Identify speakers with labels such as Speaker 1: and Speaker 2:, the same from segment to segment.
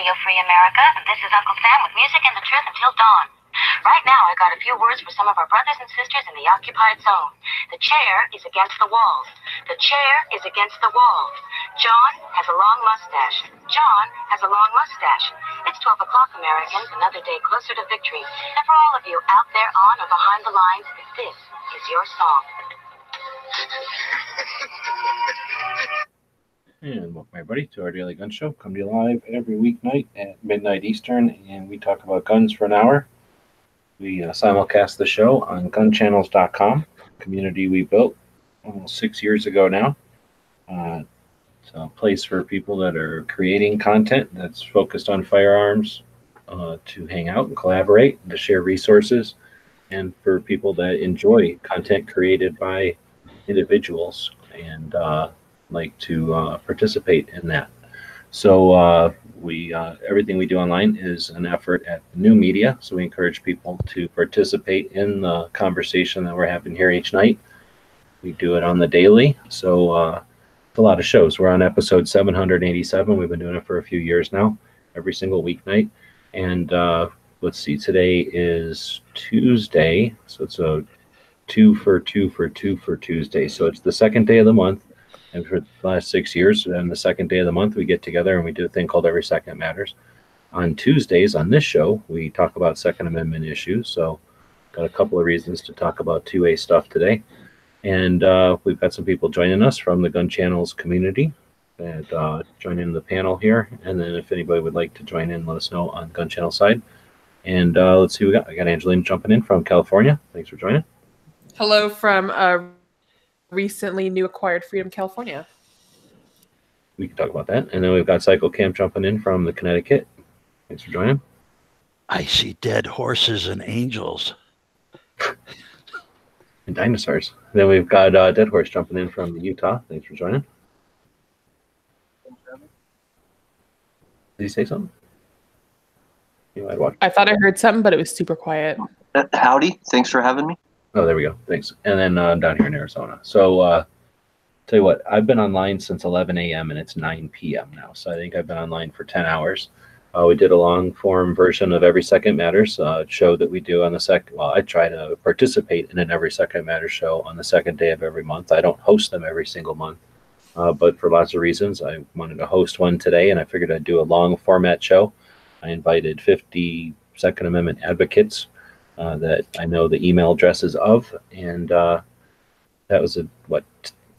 Speaker 1: Radio Free America, and this is Uncle Sam with music and the truth until dawn. Right now, I got a few words for some of our brothers and sisters in the occupied zone. The chair is against the walls. The chair is against the walls. John has a long mustache. John has a long mustache. It's 12 o'clock, Americans, another day closer to victory. And for all of you out there on or behind the lines, this is your song.
Speaker 2: And welcome everybody to our Daily Gun Show. Come to you live every weeknight at midnight Eastern, and we talk about guns for an hour. We simulcast the show on gunchannels.com, community we built almost 6 years ago now. It's a place for people that are creating content that's focused on firearms to hang out and collaborate and to share resources, and for people that enjoy content created by individuals and like to participate in that. So we everything we do online is an effort at new media. So we encourage people to participate in the conversation that we're having here each night. We do it on the daily. So it's a lot of shows. We're on episode 787. We've been doing it for a few years now, every single weeknight. And let's see, today is Tuesday. So it's a 2 for Tuesday. So it's the second day of the month. And for the last 6 years, and the second day of the month, we get together and we do a thing called Every Second Matters. On Tuesdays, on this show, we talk about Second Amendment issues. So got a couple of reasons to talk about 2A stuff today. And we've got some people joining us from the Gun Channels community that join in the panel here. And then if anybody would like to join in, let us know on Gun Channel side. And let's see what we got. I got Angeline jumping in from California. Thanks for joining.
Speaker 3: Hello from recently new acquired Freedom, California.
Speaker 2: We can talk about that. And then we've got Cycle Cam jumping in from the Connecticut. Thanks for joining.
Speaker 4: I see dead horses and angels.
Speaker 2: And dinosaurs. And then we've got Dead Horse jumping in from Utah. Thanks for joining. Did he say something? You might watch.
Speaker 3: I thought I heard something, but it was super quiet.
Speaker 5: Howdy. Thanks for having me.
Speaker 2: Oh, there we go. Thanks. And then down here in Arizona. So tell you what, I've been online since 11 a.m. and it's 9 p.m. now. So I think I've been online for 10 hours. We did a long form version of Every Second Matters show that we do on the second. Well, I try to participate in an Every Second Matters show on the second day of every month. I don't host them every single month, but for lots of reasons, I wanted to host one today, and I figured I'd do a long format show. I invited 50 Second Amendment advocates that I know the email addresses of, and that was at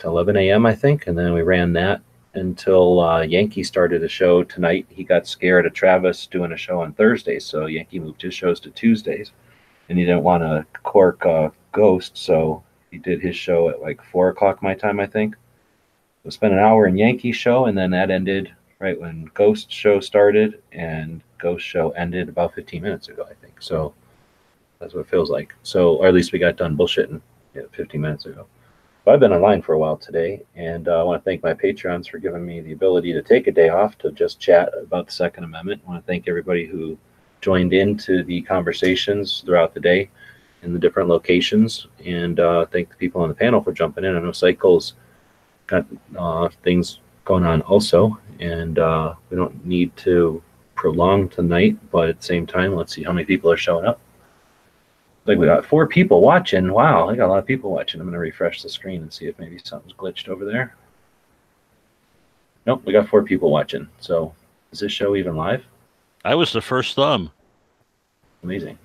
Speaker 2: 11 a.m. I think, and then we ran that until Yankee started a show tonight. He got scared of Travis doing a show on Thursdays, so Yankee moved his shows to Tuesdays, and he didn't want to cork Ghost, so he did his show at like 4 o'clock my time, I think. So spent an hour in Yankee's show, and then that ended right when Ghost show started, and Ghost show ended about 15 minutes ago, I think. So that's what it feels like. So, or at least we got done bullshitting 15 minutes ago. But I've been online for a while today, and I want to thank my Patreons for giving me the ability to take a day off to just chat about the Second Amendment. I want to thank everybody who joined into the conversations throughout the day in the different locations, and thank the people on the panel for jumping in. I know Cycle's got things going on also, and we don't need to prolong tonight, but at the same time, let's see how many people are showing up. Like we got 4 people watching. Wow, I got a lot of people watching. I'm going to refresh the screen and see if maybe something's glitched over there. Nope, we got 4 people watching. So is this show even live?
Speaker 4: I was the first thumb.
Speaker 2: Amazing.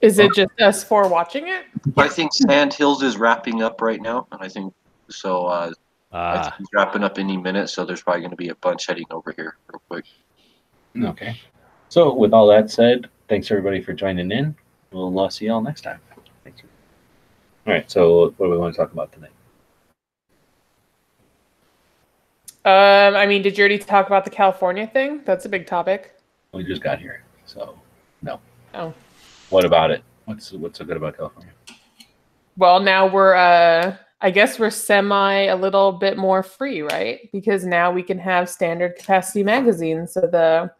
Speaker 3: Is it just us 4 watching it?
Speaker 5: I think Sand Hills is wrapping up right now, and I think so. I think he's wrapping up any minute, so there's probably going to be a bunch heading over here real quick.
Speaker 2: Okay. So with all that said, thanks everybody for joining in. We'll see y'all next time. Thank you. All right, so what do we want to talk about tonight?
Speaker 3: I mean, did you already talk about the California thing? That's a big topic.
Speaker 2: We just got here, so no.
Speaker 3: Oh.
Speaker 2: What about it? What's so good about California?
Speaker 3: Well, now we're, I guess we're a little bit more free, right? Because now we can have standard capacity magazines. So the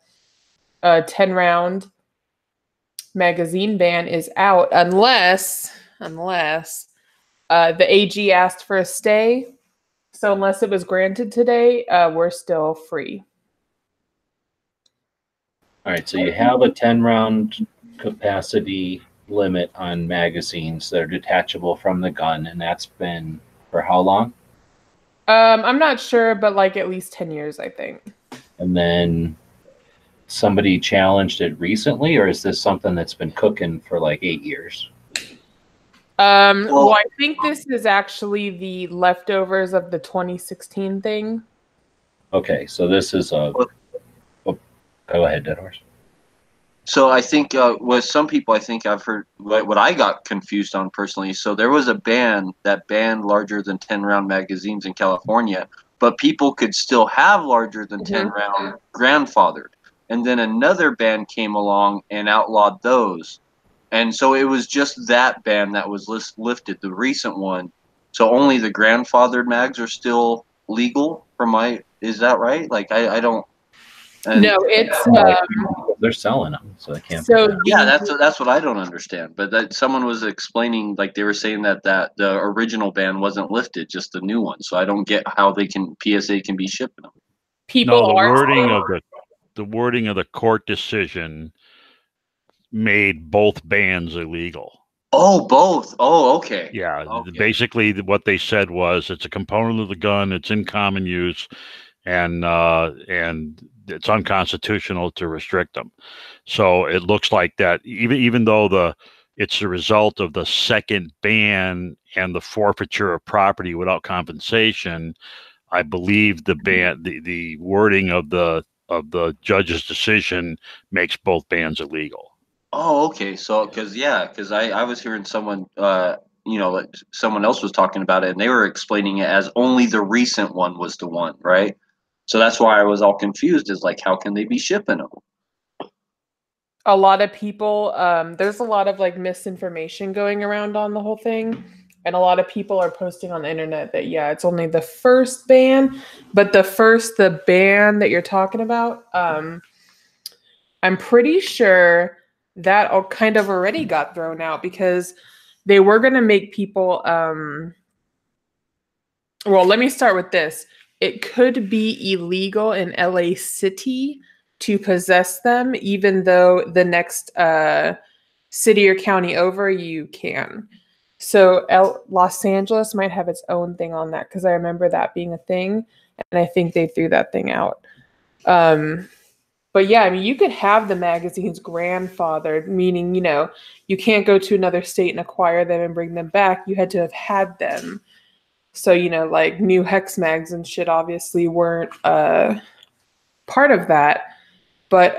Speaker 3: 10-round magazine ban is out unless the AG asked for a stay. So unless it was granted today, we're still free.
Speaker 2: All right, so you have a 10 round capacity limit on magazines that are detachable from the gun, and that's been for how long?
Speaker 3: I'm not sure, but like at least 10 years, I think.
Speaker 2: And then somebody challenged it recently, or is this something that's been cooking for like 8 years?
Speaker 3: Well, I think this is actually the leftovers of the 2016 thing.
Speaker 2: Okay, so this is a. Oh, go ahead, Dead Horse.
Speaker 5: So I think with some people, I think I've heard what I got confused on personally. So there was a ban that banned larger than 10 round magazines in California, but people could still have larger than 10 round grandfathered. And then another ban came along and outlawed those. And so it was just that ban that was lifted, the recent one. So only the grandfathered mags are still legal is that right? Like I don't.
Speaker 3: No, it's
Speaker 2: they're selling them, so they can't.
Speaker 3: So
Speaker 5: yeah, that's what I don't understand. But that someone was explaining, like they were saying that the original ban wasn't lifted, just the new one. So I don't get how PSA can be shipping them.
Speaker 3: People
Speaker 4: No,
Speaker 3: are
Speaker 4: the wording of the court decision made both bans illegal.
Speaker 5: Oh, both. Oh, okay.
Speaker 4: Yeah,
Speaker 5: okay.
Speaker 4: Basically what they said was it's a component of the gun, it's in common use, and it's unconstitutional to restrict them. So it looks like that even though it's the result of the second ban and the forfeiture of property without compensation, I believe the wording of the judge's decision makes both bans illegal.
Speaker 5: Oh, okay. So because I was hearing someone like someone else was talking about it, and they were explaining it as only the recent one was the one, right? So that's why I was all confused. Is like, how can they be shipping them?
Speaker 3: A lot of people, there's a lot of like misinformation going around on the whole thing. And a lot of people are posting on the internet that, yeah, it's only the first ban, but the ban that you're talking about, I'm pretty sure that all kind of already got thrown out because they were going to make people, well, let me start with this. It could be illegal in LA City to possess them, even though the next city or county over you can. So Los Angeles might have its own thing on that because I remember that being a thing, and I think they threw that thing out. But yeah, I mean, you could have the magazines grandfathered, meaning, you can't go to another state and acquire them and bring them back. You had to have had them. So, like new hex mags and shit obviously weren't part of that. But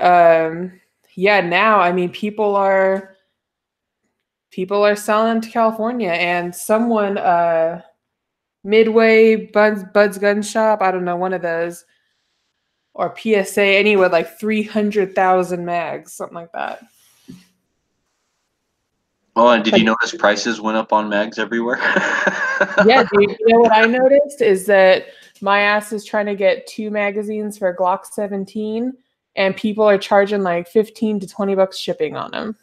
Speaker 3: yeah, now, I mean, people are selling to California, and someone, Midway, Bud's Gun Shop, I don't know, one of those, or PSA, anyway, like 300,000 mags, something like that.
Speaker 5: Oh, and did you notice prices went up on mags everywhere?
Speaker 3: Yeah, dude. You know what I noticed is that my ass is trying to get 2 magazines for Glock 17, and people are charging like $15 to $20 shipping on them.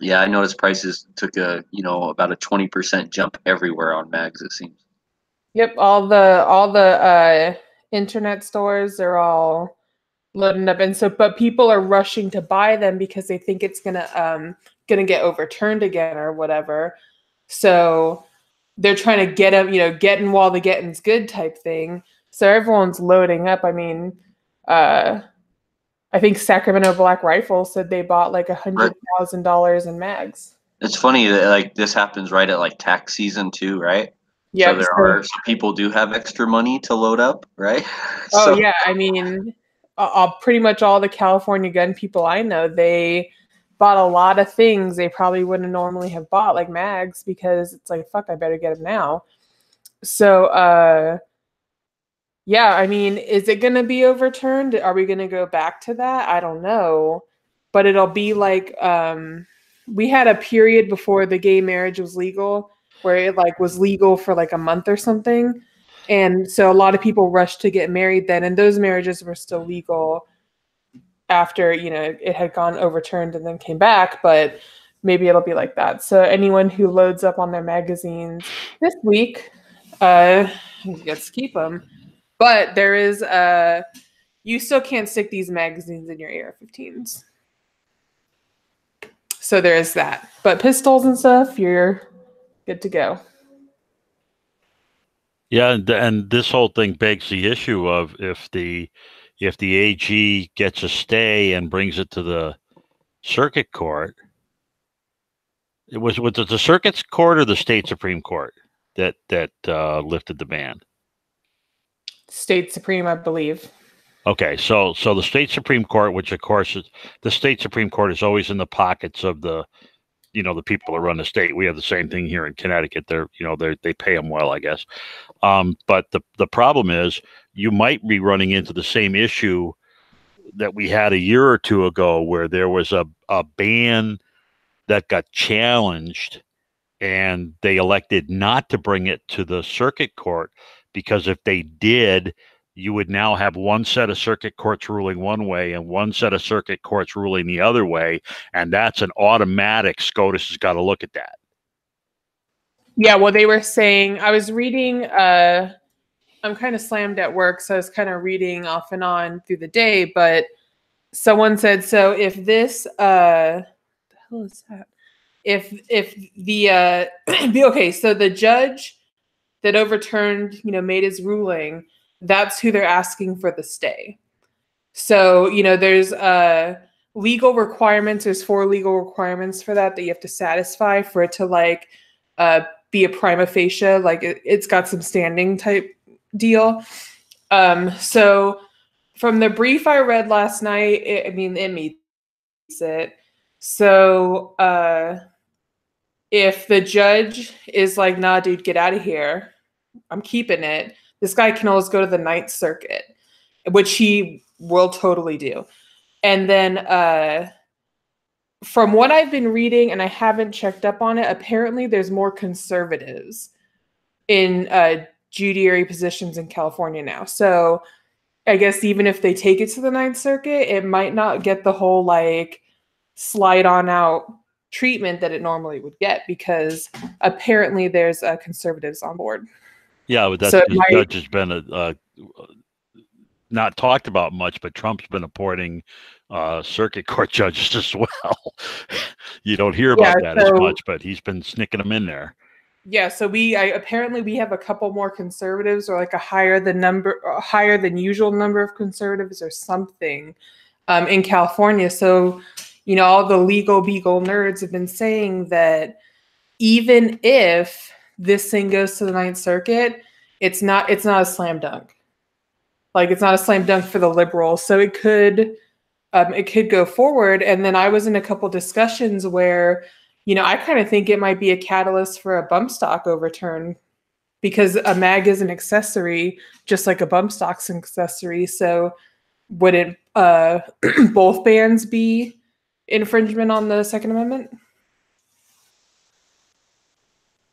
Speaker 5: Yeah, I noticed prices took about a 20% jump everywhere on mags, it seems.
Speaker 3: Yep, all the internet stores are all loading up, and so but people are rushing to buy them because they think it's gonna get overturned again or whatever. So they're trying to get them, getting while the getting's good type thing. So everyone's loading up. I mean, I think Sacramento Black Rifle said they bought like $100,000 in mags.
Speaker 5: It's funny that like this happens right at like tax season too, right?
Speaker 3: Yeah.
Speaker 5: So some people do have extra money to load up, right?
Speaker 3: Oh yeah, I mean, pretty much all the California gun people I know, they bought a lot of things they probably wouldn't normally have bought, like mags, because it's like, fuck, I better get them now. So, yeah, I mean, is it going to be overturned? Are we going to go back to that? I don't know. But it'll be like, we had a period before the gay marriage was legal where it like was legal for like a month or something. And so a lot of people rushed to get married then, and those marriages were still legal after, it had gone overturned and then came back, but maybe it'll be like that. So anyone who loads up on their magazines this week gets to keep them. But there is you still can't stick these magazines in your AR-15s. So there's that. But pistols and stuff, you're good to go.
Speaker 4: Yeah, and this whole thing begs the issue of if the AG gets a stay and brings it to the circuit court, was it the circuit court or the state Supreme Court that lifted the ban?
Speaker 3: State Supreme, I believe.
Speaker 4: Okay, so the state Supreme Court, which of course is the state Supreme Court, is always in the pockets of the the people that run the state. We have the same thing here in Connecticut. They pay them well, I guess. But the problem is you might be running into the same issue that we had a year or two ago, where there was a ban that got challenged, and they elected not to bring it to the circuit court, because if they did, you would now have one set of circuit courts ruling one way and one set of circuit courts ruling the other way. And that's an automatic SCOTUS has got to look at that.
Speaker 3: Yeah, well, they were saying, I was reading, I'm kind of slammed at work, so I was kind of reading off and on through the day, but someone said, so if this, the hell is that? If the, okay, so the judge that overturned, made his ruling, that's who they're asking for the stay. So, there's legal requirements. There's 4 legal requirements for that you have to satisfy for it to be a prima facie, it's got some standing type deal. So from the brief I read last night, it meets it. So if the judge is like, nah, dude, get out of here, I'm keeping it, this guy can always go to the Ninth Circuit, which he will totally do. And then from what I've been reading, and I haven't checked up on it, apparently there's more conservatives in judiciary positions in California now. So I guess even if they take it to the Ninth Circuit, it might not get the whole slide on out treatment that it normally would get, because apparently there's conservatives on board.
Speaker 4: Yeah, but that's the judge has been not talked about much, but Trump's been appointing circuit court judges as well. You don't hear about that as much, but he's been sneaking them in there.
Speaker 3: Yeah, so apparently we have a couple more conservatives, or a higher than usual number of conservatives or something in California. So, all the legal beagle nerds have been saying that even if this thing goes to the Ninth Circuit, it's not a slam dunk. It's not a slam dunk for the liberals. So it could go forward. And then I was in a couple discussions where, I kind of think it might be a catalyst for a bump stock overturn, because a mag is an accessory, just like a bump stock's an accessory. So wouldn't both bans be infringement on the Second Amendment?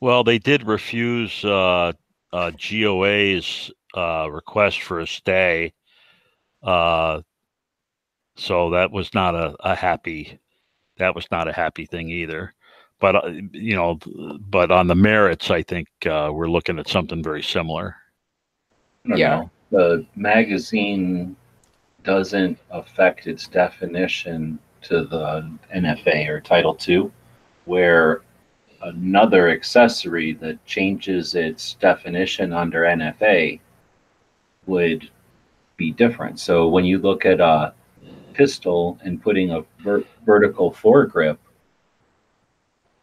Speaker 4: Well, they did refuse GOA's request for a stay, so that was not a happy thing either. But but on the merits, I think we're looking at something very similar.
Speaker 2: Yeah, the magazine doesn't affect its definition to the NFA or Title II, where another accessory that changes its definition under NFA would be different. So when you look at a pistol and putting a vertical foregrip,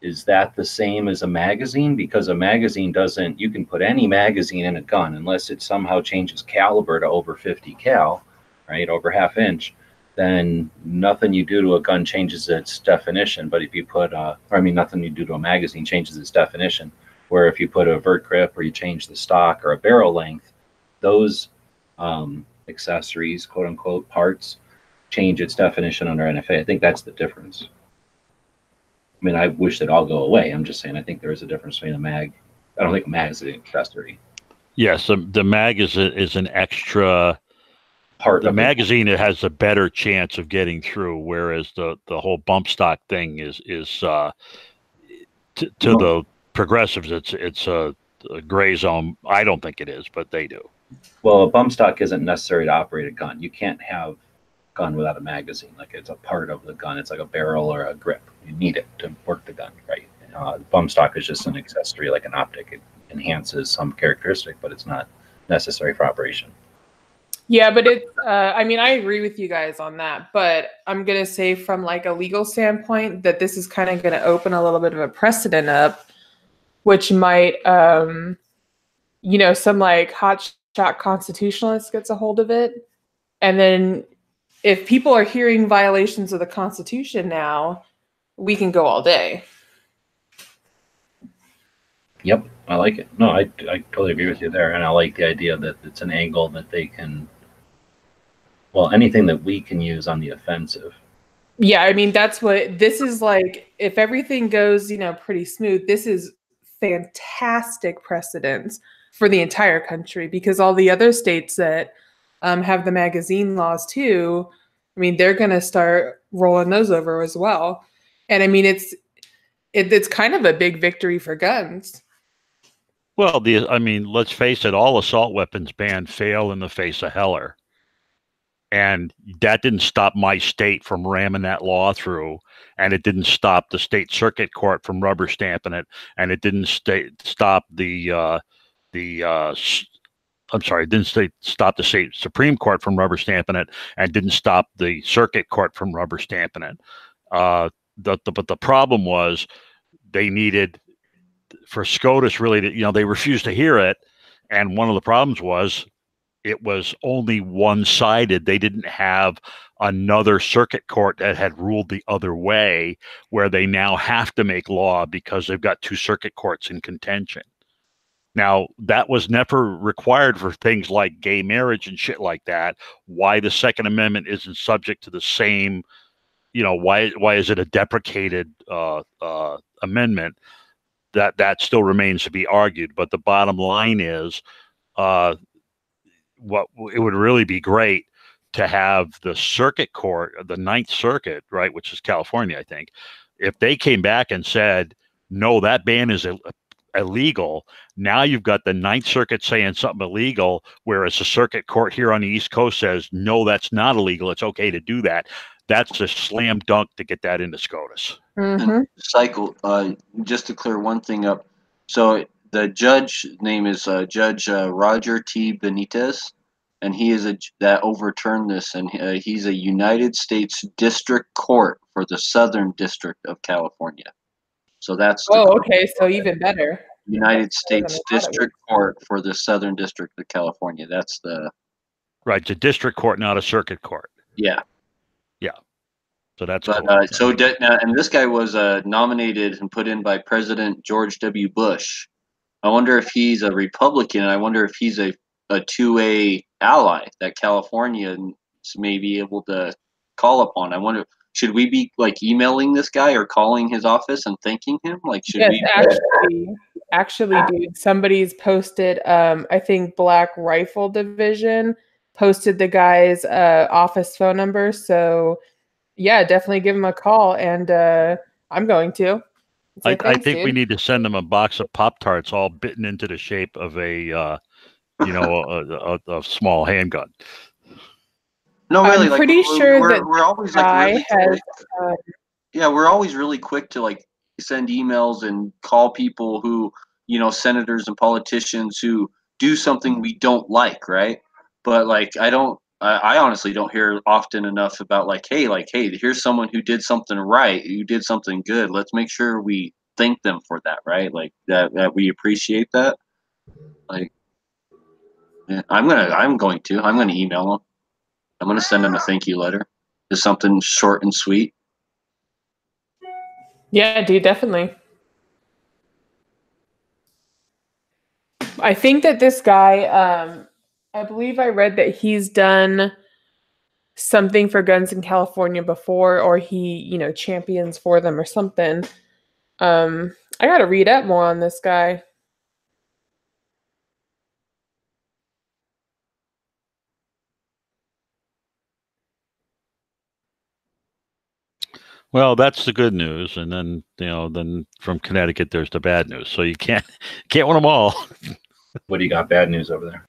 Speaker 2: is that the same as a magazine? Because a magazine doesn't, you can put any magazine in a gun unless it somehow changes caliber to over 50 cal, right, over half inch, then nothing you do to a gun changes its definition. But if you put, nothing you do to a magazine changes its definition. Where if you put a vert grip or you change the stock or a barrel length, those accessories, quote unquote, parts, change its definition under NFA. I think that's the difference. I mean, I wish they'd all go away. I'm just saying, I think there is a difference between a mag. I don't think a mag is an accessory.
Speaker 4: Yes, the mag is an extra part. The magazine, it has a better chance of getting through, whereas the whole bump stock thing is to the progressives, it's a gray zone. I don't think it is, but they do.
Speaker 2: Well, a bump stock isn't necessary to operate a gun. You can't have a gun without a magazine. Like it's a part of the gun. It's like a barrel or a grip. You need it to work the gun, right? Bump stock is just an accessory, like an optic. It enhances some characteristic, but it's not necessary for operation.
Speaker 3: Yeah, but it's, I mean, I agree with you guys on that, but I'm going to say from like a legal standpoint that this is kind of going to open a little bit of a precedent up, which might, you know, some like hotshot constitutionalist gets a hold of it. And then if people are hearing violations of the Constitution now, we can go all day.
Speaker 2: Yep, I like it. No, I totally agree with you there. And I like the idea that it's an angle that they can, well, anything that we can use on the offensive.
Speaker 3: Yeah, I mean, that's what this is like. If everything goes, you know, pretty smooth, this is fantastic precedence for the entire country, because all the other states that have the magazine laws too, I mean, they're going to start rolling those over as well. And I mean, it's kind of a big victory for guns.
Speaker 4: Well, I mean, let's face it, all assault weapons banned fail in the face of Heller. And that didn't stop my state from ramming that law through. And it didn't stop the state circuit court from rubber stamping it. And it didn't stop the state Supreme Court from rubber stamping it, and didn't stop the circuit court from rubber stamping it. But the problem was they needed for SCOTUS really to, you know, they refused to hear it. And one of the problems was it was only one-sided. They didn't have another circuit court that had ruled the other way, where they now have to make law because they've got two circuit courts in contention. Now, that was never required for things like gay marriage and shit like that. Why the Second Amendment isn't subject to the same, you know, why is it a deprecated amendment? That still remains to be argued. But the bottom line is, what it would really be great to have the circuit court, the Ninth Circuit, right, which is California, I think, if they came back and said, no, that ban is illegal. Now you've got the Ninth Circuit saying something illegal, whereas the circuit court here on the East Coast says, no, that's not illegal. It's okay to do that. That's a slam dunk to get that into SCOTUS.
Speaker 3: Mm-hmm.
Speaker 5: Cycle. Just to clear one thing up. So the judge name is Judge Roger T. Benitez, and he is that overturned this, and he's a United States District Court for the Southern District of California. So that's
Speaker 3: okay, so even better.
Speaker 5: United States District Court for the Southern District of California. That's the
Speaker 4: right. It's a district court, not a circuit court.
Speaker 5: Yeah.
Speaker 4: So that's
Speaker 5: but
Speaker 4: cool.
Speaker 5: And this guy was nominated and put in by President George W. Bush. I wonder if he's a Republican, and I wonder if he's a 2A ally that California may be able to call upon. I wonder, should we be like emailing this guy or calling his office and thanking him? Like, should we?
Speaker 3: Actually, dude, somebody's posted. I think Black Rifle Division posted the guy's office phone number. So, yeah, definitely give him a call, and I'm going to.
Speaker 4: I think we need to send them a box of Pop-Tarts all bitten into the shape of a small handgun.
Speaker 5: No, really.
Speaker 3: I'm pretty sure that
Speaker 5: we're always like really quick. We're always really quick to like send emails and call people who, you know, senators and politicians who do something we don't like, right? But like I honestly don't hear often enough about like, hey, here's someone who did something right, who did something good. Let's make sure we thank them for that, right? Like that we appreciate that. Like, yeah, I'm going to email them. I'm going to send them a thank you letter. Just something short and sweet.
Speaker 3: Yeah, dude, definitely. I think that this guy, I believe I read that he's done something for guns in California before, or he, you know, champions for them or something. I got to read up more on this guy.
Speaker 4: Well, that's the good news, and then then from Connecticut, there's the bad news. So you can't win them all.
Speaker 2: What do you got? Bad news over there?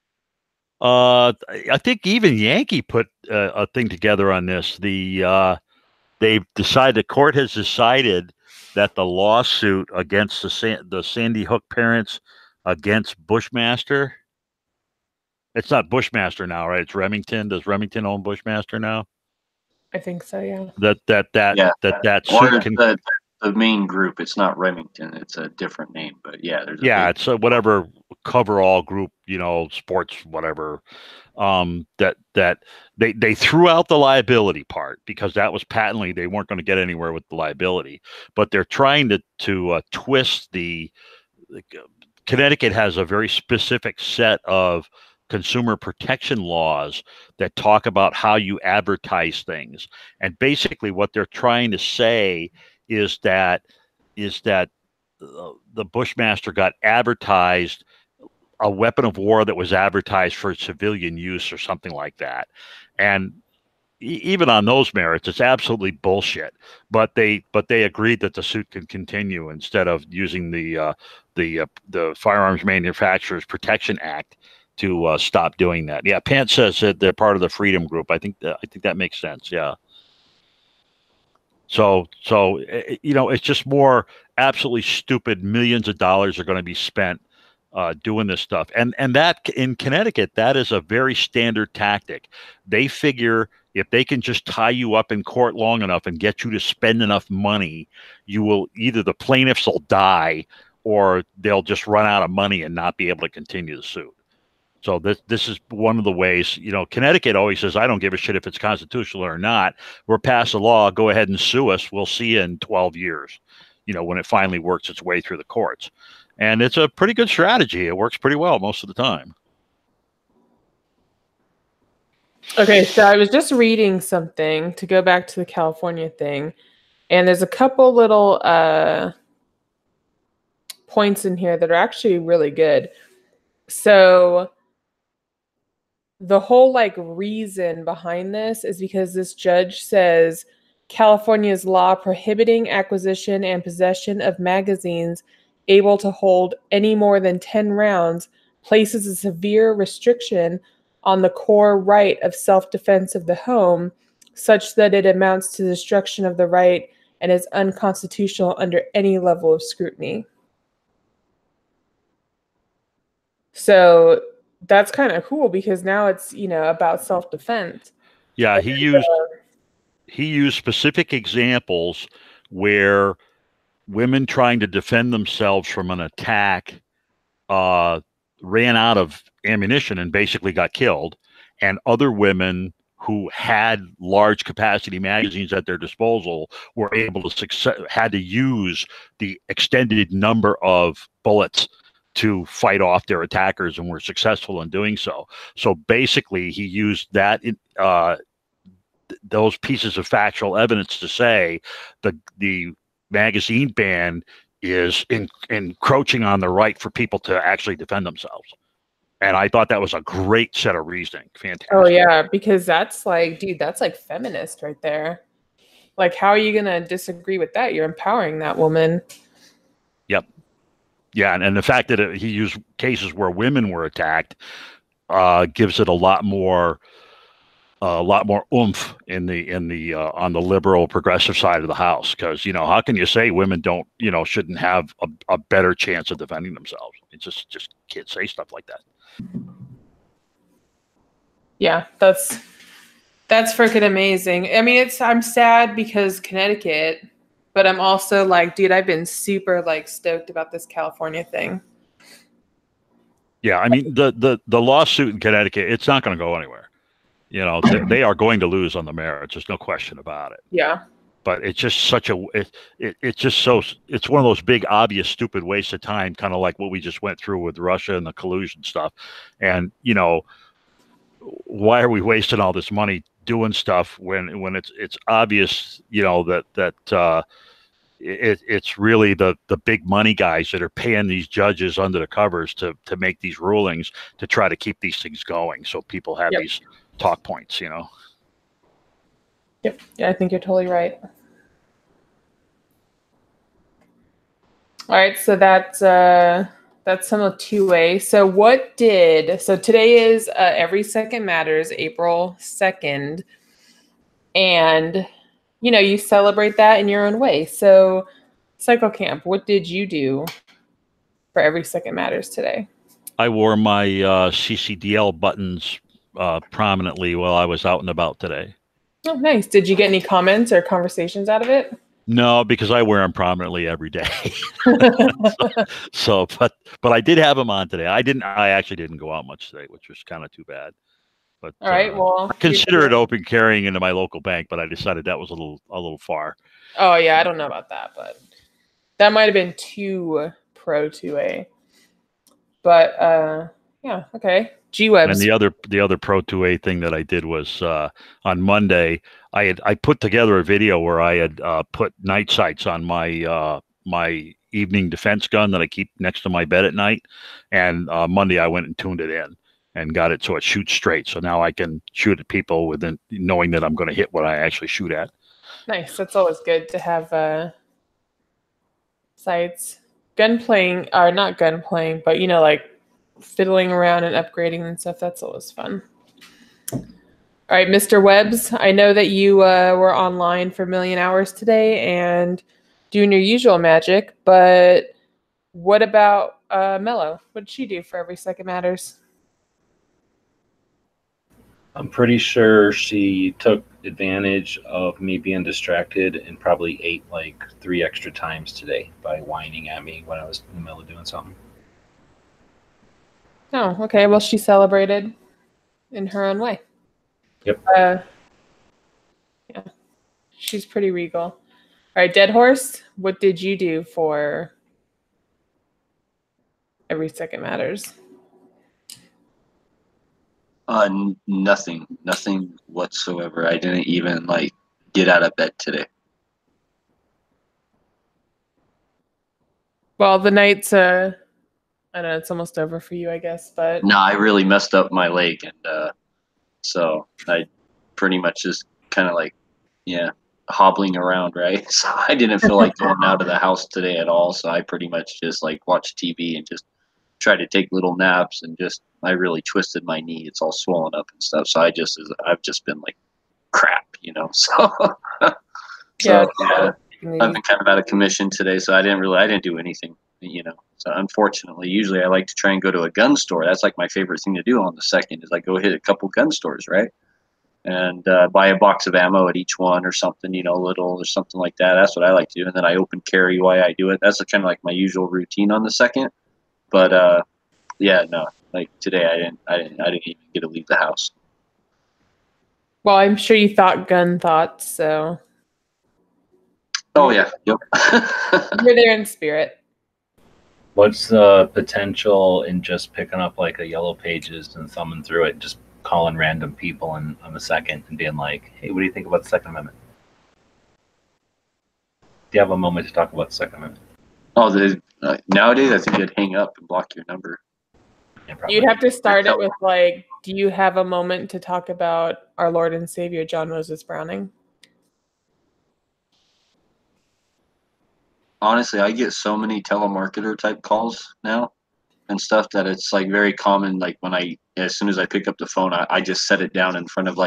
Speaker 4: I think even Yankee put a thing together on this. They've decided, the court has decided that the lawsuit against the Sandy Hook parents against Bushmaster. It's not Bushmaster now, right? It's Remington. Does Remington own Bushmaster now?
Speaker 3: I think so, yeah.
Speaker 5: Yeah.
Speaker 4: That
Speaker 5: Or
Speaker 4: suit can.
Speaker 5: the main group. It's not Remington. It's a different name. But yeah, there's
Speaker 4: It's whatever coverall group, sports, whatever. That they threw out the liability part because that was patently they weren't going to get anywhere with the liability, but they're trying to twist the. Connecticut has a very specific set of consumer protection laws that talk about how you advertise things, and basically what they're trying to say is that the Bushmaster got advertised a weapon of war that was advertised for civilian use or something like that. And even on those merits, it's absolutely bullshit. But they agreed that the suit can continue instead of using the Firearms Manufacturers Protection Act to stop doing that. Yeah, Pant says that they're part of the Freedom Group. I think that makes sense. Yeah. So it's just more absolutely stupid. Millions of dollars are going to be spent doing this stuff, and that in Connecticut, that is a very standard tactic. They figure if they can just tie you up in court long enough and get you to spend enough money, either the plaintiffs will die or they'll just run out of money and not be able to continue the suit. So this is one of the ways, Connecticut always says, I don't give a shit if it's constitutional or not. We're past a law. Go ahead and sue us. We'll see you in 12 years, when it finally works its way through the courts. And it's a pretty good strategy. It works pretty well most of the time.
Speaker 3: Okay, so I was just reading something to go back to the California thing, and there's a couple little points in here that are actually really good. So the whole reason behind this is because this judge says California's law prohibiting acquisition and possession of magazines able to hold any more than 10 rounds places a severe restriction on the core right of self-defense of the home, such that it amounts to destruction of the right and is unconstitutional under any level of scrutiny. So that's kind of cool because now it's, about self-defense.
Speaker 4: Yeah, he used specific examples where women trying to defend themselves from an attack ran out of ammunition and basically got killed, and other women who had large capacity magazines at their disposal were able to had to use the extended number of bullets to fight off their attackers and were successful in doing so. So basically he used that those pieces of factual evidence to say the magazine ban is encroaching on the right for people to actually defend themselves. And I thought that was a great set of reasoning. Fantastic.
Speaker 3: Oh yeah, because that's dude, that's feminist right there. How are you going to disagree with that? You're empowering that woman.
Speaker 4: Yep. Yeah, and the fact that he used cases where women were attacked gives it a lot more oomph in the on the liberal progressive side of the house, because how can you say women don't shouldn't have a better chance of defending themselves? It just can't say stuff like that.
Speaker 3: Yeah, that's freaking amazing. I mean, I'm sad because Connecticut, but I'm also dude, I've been super stoked about this California thing.
Speaker 4: Yeah, I mean the lawsuit in Connecticut, it's not going to go anywhere. They are going to lose on the merits. There's no question about it.
Speaker 3: Yeah.
Speaker 4: But it's just it's one of those big, obvious, stupid waste of time, kind of like what we just went through with Russia and the collusion stuff. And, why are we wasting all this money doing stuff when it's obvious, that it's really the big money guys that are paying these judges under the covers to make these rulings to try to keep these things going. So people have these talk points, Yep.
Speaker 3: Yeah, I think you're totally right. All right, so that's That's some of 2A. So today is Every Second Matters, April 2nd. And, you celebrate that in your own way. So Cycle Camp, what did you do for Every Second Matters today?
Speaker 4: I wore my CCDL buttons prominently while I was out and about today.
Speaker 3: Oh, nice. Did you get any comments or conversations out of it?
Speaker 4: No, because I wear them prominently every day. But I did have them on today. I actually didn't go out much today, which was kind of too bad. But
Speaker 3: all right, well,
Speaker 4: I considered open carrying into my local bank, but I decided that was a little far.
Speaker 3: Oh yeah, I don't know about that, but that might have been too pro 2A. But yeah, okay. G-Webs.
Speaker 4: And the other Pro 2A thing that I did was on Monday, I put together a video where I had put night sights on my my evening defense gun that I keep next to my bed at night. And Monday I went and tuned it in and got it so it shoots straight. So now I can shoot at people within knowing that I'm going to hit what I actually shoot at.
Speaker 3: Nice. That's always good to have sights. Gunplaying, or not gunplaying, but like fiddling around and upgrading and stuff. That's always fun. All right, Mr. Webbs, I know that you were online for a million hours today and doing your usual magic, but what about Mello? What did she do for Every Second Matters?
Speaker 2: I'm pretty sure she took advantage of me being distracted and probably ate like 3 extra times today by whining at me when I was in the middle of doing something.
Speaker 3: Oh, okay. Well, she celebrated in her own way.
Speaker 2: Yep.
Speaker 3: Yeah. She's pretty regal. All right, Dead Horse, what did you do for Every Second Matters?
Speaker 5: Nothing whatsoever. I didn't even get out of bed today.
Speaker 3: Well, the night's I don't know, it's almost over for you, I guess, but
Speaker 5: No, I really messed up my leg, and so I pretty much just kind of hobbling around, right? So I didn't feel like going out of the house today at all. So I pretty much just watched TV and just tried to take little naps, and I really twisted my knee. It's all swollen up and stuff. So I've just been like crap, So
Speaker 3: yeah.
Speaker 5: I've been kind of out of commission today, so I didn't do anything, So unfortunately, usually I like to try and go to a gun store. That's like my favorite thing to do on the 2nd is I go hit a couple gun stores, right? And buy a box of ammo at each one or something, little or something like that. That's what I like to do. And then I open carry while I do it. That's kind of like my usual routine on the 2nd. But yeah, no, like today I didn't even get to leave the house.
Speaker 3: Well, I'm sure you thought gun thoughts, so.
Speaker 5: Oh yeah, yep.
Speaker 3: You're there in spirit.
Speaker 2: What's the potential in just picking up like a Yellow Pages and thumbing through it, just calling random people on the 2nd and being like, hey, what do you think about the Second Amendment? Do you have a moment to talk about the Second Amendment?
Speaker 5: Oh, nowadays I think you'd hang up and block your number.
Speaker 2: Yeah,
Speaker 3: You'd have to start it with do you have a moment to talk about our Lord and Savior, John Moses Browning?
Speaker 5: Honestly, I get so many telemarketer type calls now and stuff that it's very common. As soon as I pick up the phone, I just set it down in front of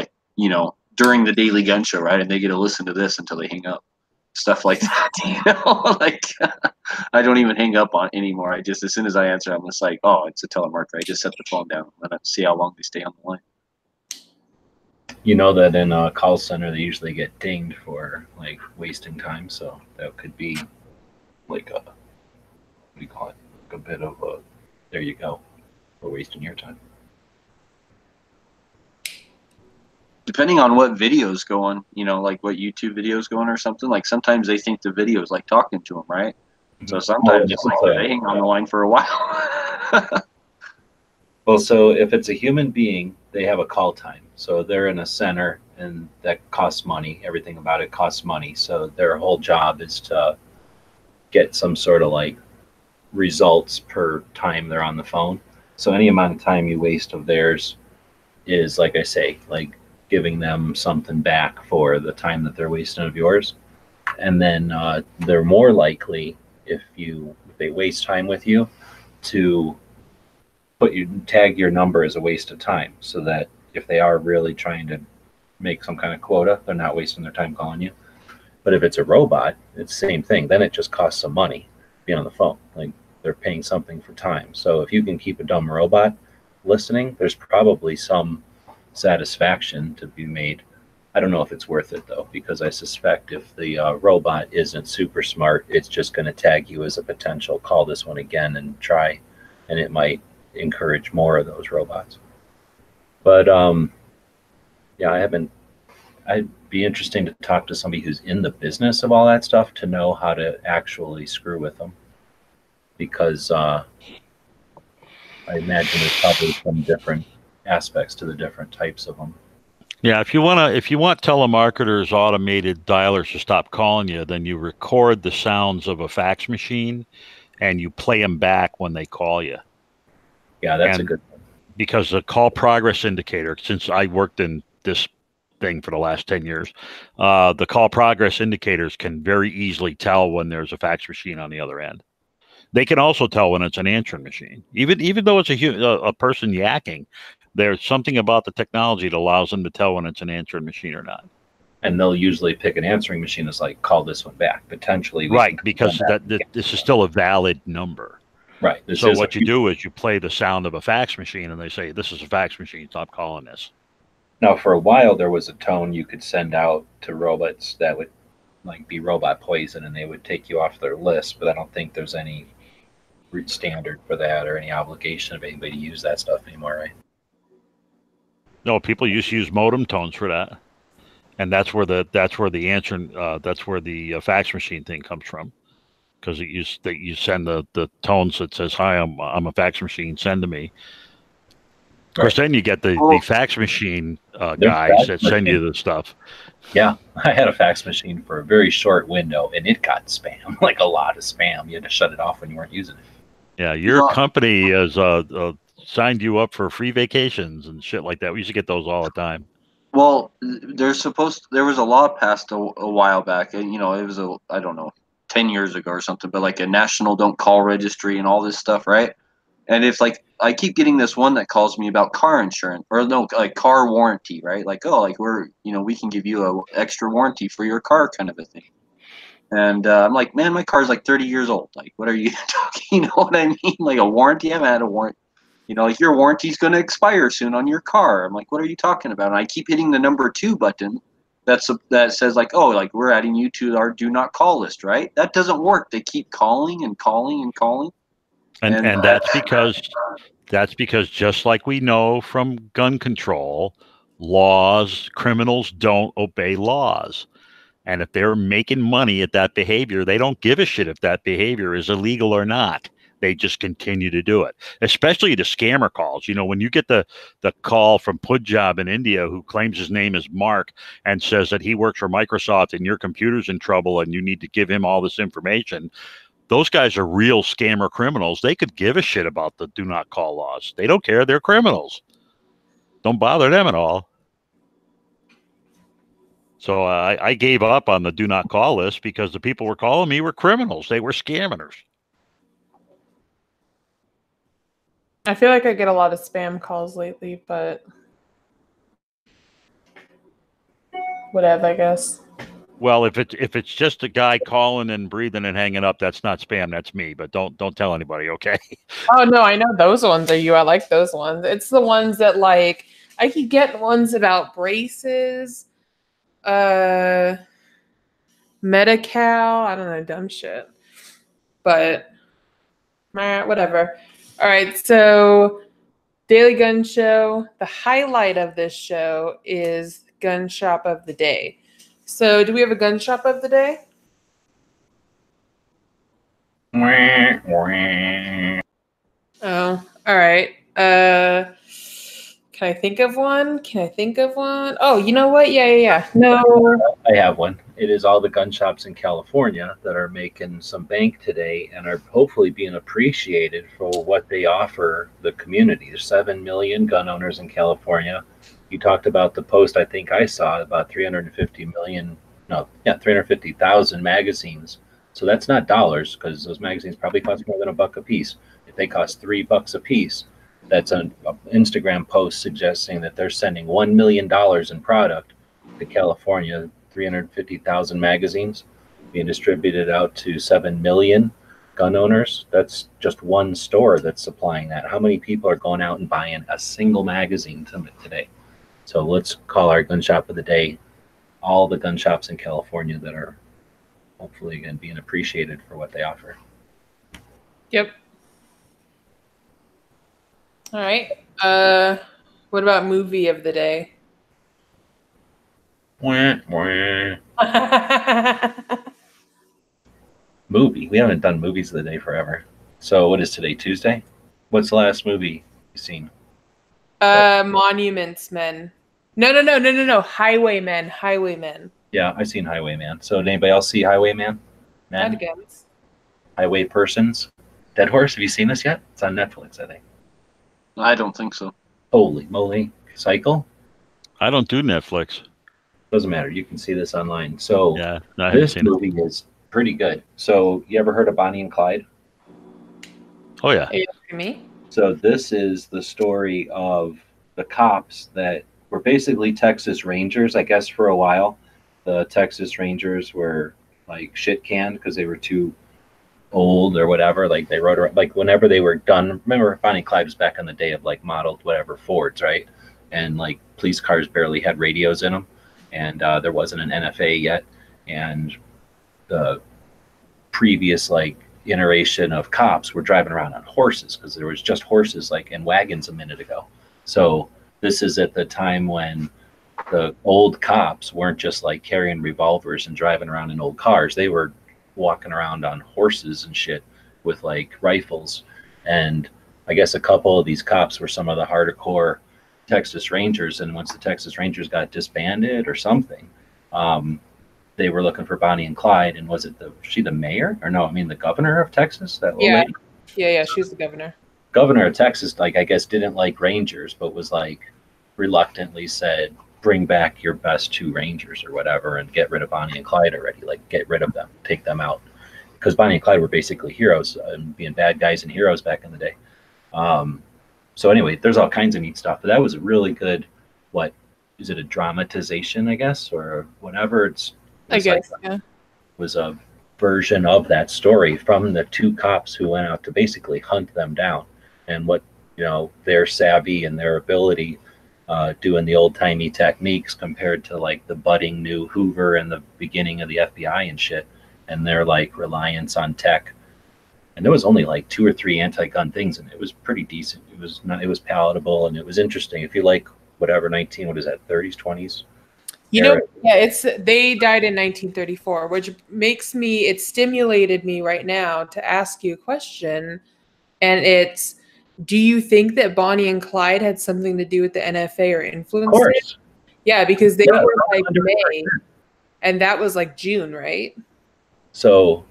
Speaker 5: during the Daily Gun Show, right? And they get to listen to this until they hang up. Stuff like that, I don't even hang up on anymore. I just, as soon as I answer, I'm just like, oh, it's a telemarketer. I just set the phone down and see how long they stay on the line.
Speaker 2: You know that in a call center, they usually get dinged for wasting time. So that could be what do you call it? A bit of a, there you go, for wasting your time.
Speaker 5: Depending on what videos go on, what YouTube videos go on or something, sometimes they think the video is talking to them, right? So sometimes it's they hang on the line for a while.
Speaker 2: Well, so if it's a human being, they have a call time. So they're in a center and that costs money. Everything about it costs money. So their whole job is to get some sort of results per time they're on the phone. So any amount of time you waste of theirs is, like I say, giving them something back for the time that they're wasting of yours. And then they're more likely, if they waste time with you, to tag your number as a waste of time, so that if they are really trying to make some kind of quota, they're not wasting their time calling you. But if it's a robot, it's the same thing. Then it just costs some money to be on the phone. Like, they're paying something for time. So if you can keep a dumb robot listening, there's probably some satisfaction to be made. I don't know if it's worth it, though, because I suspect if the robot isn't super smart, it's just going to tag you as a potential, call this one again and try, and it might encourage more of those robots. But yeah, I'd be interesting to talk to somebody who's in the business of all that stuff to know how to actually screw with them, because I imagine there's probably some different aspects to the different types of them.
Speaker 4: Yeah, if you want telemarketers automated dialers to stop calling you, then you record the sounds of a fax machine and you play them back when they call you.
Speaker 2: Yeah, that's a good one.
Speaker 4: Because the call progress indicator, since I worked in this thing for the last 10 years, the call progress indicators can very easily tell when there's a fax machine on the other end. They can also tell when it's an answering machine. Even though it's a person yakking, there's something about the technology that allows them to tell when it's an answering machine or not.
Speaker 2: And they'll usually pick an answering machine that's like, call this one back, potentially.
Speaker 4: Right, because this is still a valid number.
Speaker 2: Right.
Speaker 4: So what you do is you play the sound of a fax machine and they say, this is a fax machine, stop calling this.
Speaker 2: Now, for a while, there was a tone you could send out to robots that would like be robot poison, and they would take you off their list, but I don't think there's any standard for that or any obligation of anybody to use that stuff anymore, right?
Speaker 4: No, people used to use modem tones for that, and that's where the fax machine thing comes from, because you send the tones that says, "Hi, I'm a fax machine. Send to me." Of course, then you get the fax machine guys that send you the stuff.
Speaker 2: Yeah, I had a fax machine for a very short window, and it got spam, like a lot of spam. You had to shut it off when you weren't using it.
Speaker 4: Yeah, your company has signed you up for free vacations and shit like that. We used to get those all the time.
Speaker 5: Well, there was a law passed a while back, and it was I don't know, 10 years ago or something, but like a national don't call registry and all this stuff, right? And it's like I keep getting this one that calls me about car insurance, or no, like car warranty, right? Like, oh, like we can give you a extra warranty for your car, kind of a thing. And I'm like, man, my car's like 30 years old. Like, what are you talking? You know what I mean? Like a warranty? I haven't had a warranty. Like your warranty's going to expire soon on your car. I'm like, what are you talking about? And I keep hitting the number 2 button that says like, oh, like we're adding you to our do not call list, right? That doesn't work. They keep calling and calling and calling.
Speaker 4: And that's because just like we know from gun control laws, criminals don't obey laws. And if they're making money at that behavior, they don't give a shit if that behavior is illegal or not. They just continue to do it, especially the scammer calls. When you get the call from Punjab in India who claims his name is Mark and says that he works for Microsoft and your computer's in trouble and you need to give him all this information, those guys are real scammer criminals. They could give a shit about the do not call laws. They don't care. They're criminals. Don't bother them at all. So I gave up on the do not call list because the people were calling me were criminals. They were scammers.
Speaker 3: I feel like I get a lot of spam calls lately, but whatever, I guess.
Speaker 4: Well, if it's just a guy calling and breathing and hanging up, that's not spam. That's me. But don't tell anybody, okay?
Speaker 3: Oh no, I know those ones are you. I like those ones. It's the ones that like I keep getting ones about braces, Medi-Cal. I don't know, dumb shit. But whatever. All right, so Daily Gun Show. The highlight of this show is Gun Shop of the Day. So, do we have a gun shop of the day? Oh, all right. Can I think of one? Oh, you know what? Yeah. No.
Speaker 2: I have one. It is all the gun shops in California that are making some bank today and are hopefully being appreciated for what they offer the community. There's 7 million gun owners in California. You talked about the post I think I saw about 350,000 magazines. So that's not dollars, because those magazines probably cost more than $1 a piece. If they cost $3 a piece, that's an Instagram post suggesting that they're sending $1 million in product to California, 350,000 magazines being distributed out to 7 million gun owners. That's just one store that's supplying that. How many people are going out and buying a single magazine today? So let's call our gun shop of the day all the gun shops in California that are hopefully again being appreciated for what they offer.
Speaker 3: Yep. All right. What about movie of the day?
Speaker 2: Wah, wah. Movie. We haven't done movies of the day forever. So what is today? Tuesday? What's the last movie you've seen?
Speaker 3: Monuments Men. No. Highwaymen.
Speaker 2: Yeah, I've seen Highwayman. So did anybody else see Highwayman?
Speaker 3: Not against.
Speaker 2: Highway Persons. Dead Horse. Have you seen this yet? It's on Netflix, I think.
Speaker 5: I don't think so.
Speaker 2: Holy moly. Cycle?
Speaker 4: I don't do Netflix.
Speaker 2: Doesn't matter. You can see this online. So
Speaker 4: Yeah, I haven't
Speaker 2: this
Speaker 4: seen it.
Speaker 2: movie is pretty good. So you ever heard of Bonnie and Clyde?
Speaker 4: Oh yeah.
Speaker 3: Are you asking me?
Speaker 2: So this is the story of the cops that were basically Texas Rangers, I guess, for a while. The Texas Rangers were like shit canned because they were too old or whatever. Like they rode around, like whenever they were done. Remember, Bonnie and Clyde was back in the day of like modeled whatever Fords, right? And like police cars barely had radios in them, and there wasn't an NFA yet. And the previous like iteration of cops were driving around on horses because there was just horses like in wagons a minute ago. So this is at the time when the old cops weren't just like carrying revolvers and driving around in old cars. They were walking around on horses and shit with like rifles. And I guess a couple of these cops were some of the hardcore Texas Rangers. And once the Texas Rangers got disbanded or something, they were looking for Bonnie and Clyde. And was she the mayor? Or no, I mean the governor of Texas? That little lady?
Speaker 3: Yeah, she's the governor.
Speaker 2: Governor of Texas, like I guess didn't like Rangers, but was like reluctantly said, bring back your best two Rangers or whatever and get rid of Bonnie and Clyde already. Like get rid of them, take them out. Because Bonnie and Clyde were basically heroes and being bad guys and heroes back in the day. So anyway, there's all kinds of neat stuff. But that was a really good, what is it, a dramatization, I guess, or whatever.
Speaker 3: I guess, yeah.
Speaker 2: Was a version of that story from the two cops who went out to basically hunt them down, and what, you know, their savvy and their ability doing the old timey techniques compared to like the budding new Hoover and the beginning of the FBI and shit, and their like reliance on tech. And there was only like 2 or 3 anti-gun things, and it was pretty decent. It was palatable, and it was interesting. If you like whatever 30s, 20s.
Speaker 3: You know, yeah, they died in 1934, which it stimulated me right now to ask you a question. And it's, do you think that Bonnie and Clyde had something to do with the NFA or influenced it? Yeah, because they were like 100%. May, and that was like June, right?
Speaker 2: So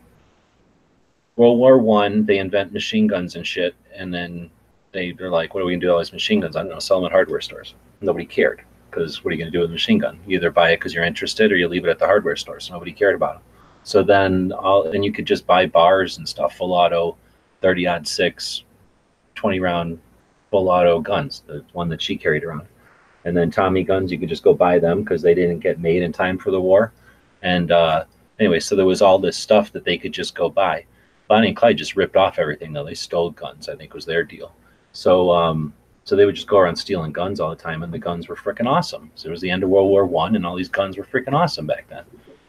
Speaker 2: World War I, they invent machine guns and shit, and then they're like, what are we gonna do with all these machine guns? I don't know, sell them at hardware stores. Nobody cared. Because what are you going to do with a machine gun? You either buy it because you're interested, or you leave it at the hardware store. So nobody cared about them. So then, and you could just buy bars and stuff, full auto, 30-06, 20-round full auto guns, the one that she carried around. And then Tommy guns, you could just go buy them because they didn't get made in time for the war. And anyway, so there was all this stuff that they could just go buy. Bonnie and Clyde just ripped off everything, though. They stole guns, I think was their deal. So they would just go around stealing guns all the time, and the guns were freaking awesome. So it was the end of World War I, and all these guns were freaking awesome back then.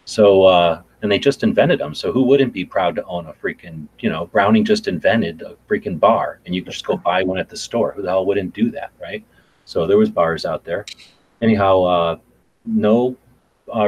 Speaker 2: So, and they just invented them. So who wouldn't be proud to own a freaking, you know, Browning just invented a freaking bar, and you could just go buy one at the store. Who the hell wouldn't do that, right? So there was bars out there. Anyhow, no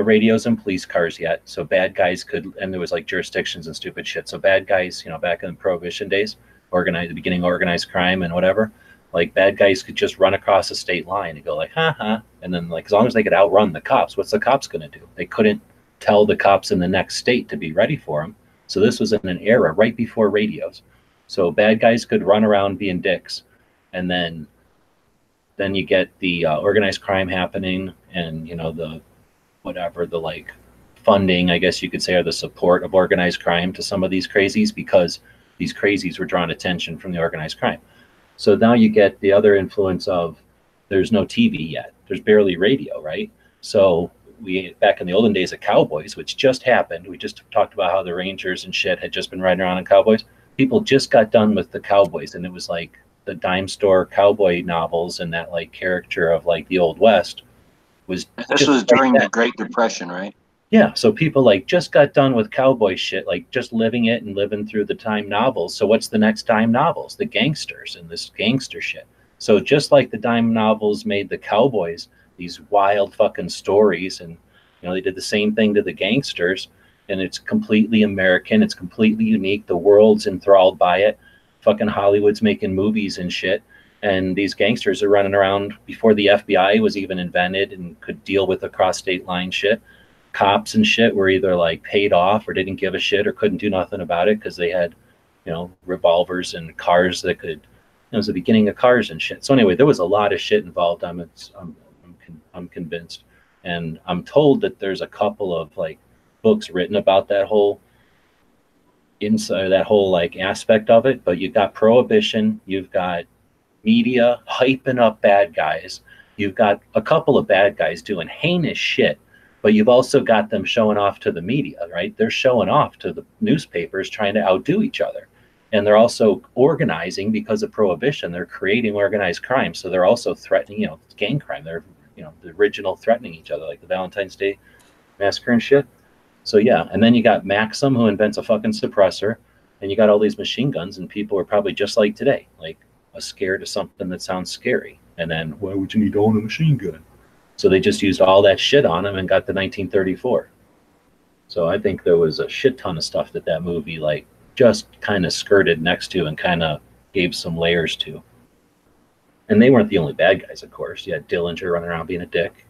Speaker 2: radios in police cars yet. So bad guys could, and there was like jurisdictions and stupid shit. So bad guys, you know, back in the Prohibition days, the beginning of organized crime and whatever, like bad guys could just run across a state line and go like, ha. And then like, as long as they could outrun the cops, what's the cops going to do? They couldn't tell the cops in the next state to be ready for them. So this was in an era right before radios. So bad guys could run around being dicks. And then you get the organized crime happening, and, you know, the like funding, I guess you could say, or the support of organized crime to some of these crazies, because these crazies were drawing attention from the organized crime. So now you get the other influence of there's no TV yet. There's barely radio, right? So we, back in the olden days of Cowboys, which just happened, we just talked about how the Rangers and shit had just been riding around on Cowboys. People just got done with the Cowboys, and it was like the dime store cowboy novels and that like character of like the Old West was.
Speaker 5: This was during the Great Depression, right?
Speaker 2: Yeah, so people like just got done with cowboy shit, like just living it and living through the dime novels. So what's the next dime novels? The gangsters and this gangster shit. So just like the dime novels made the cowboys these wild fucking stories, and you know they did the same thing to the gangsters, and it's completely American, it's completely unique. The world's enthralled by it. Fucking Hollywood's making movies and shit, and these gangsters are running around before the FBI was even invented and could deal with across state line shit. Cops and shit were either like paid off or didn't give a shit or couldn't do nothing about it because they had, you know, revolvers and cars that could. It was the beginning of cars and shit. So anyway, there was a lot of shit involved. I'm convinced, and I'm told that there's a couple of like books written about that whole inside, that whole like aspect of it. But you've got prohibition, you've got media hyping up bad guys, you've got a couple of bad guys doing heinous shit, but you've also got them showing off to the media, right? They're showing off to the newspapers, trying to outdo each other. And they're also organizing because of prohibition. They're creating organized crime. So they're also threatening, you know, gang crime. They're, you know, the original threatening each other, like the Valentine's Day massacre and shit. So yeah, and then you got Maxim, who invents a fucking suppressor, and you got all these machine guns, and people are probably just like today, like scared of something that sounds scary. And then, why would you need to own a machine gun? So they just used all that shit on them and got the 1934. So I think there was a shit ton of stuff that movie like just kind of skirted next to and kind of gave some layers to. And they weren't the only bad guys, of course. You had Dillinger running around being a dick,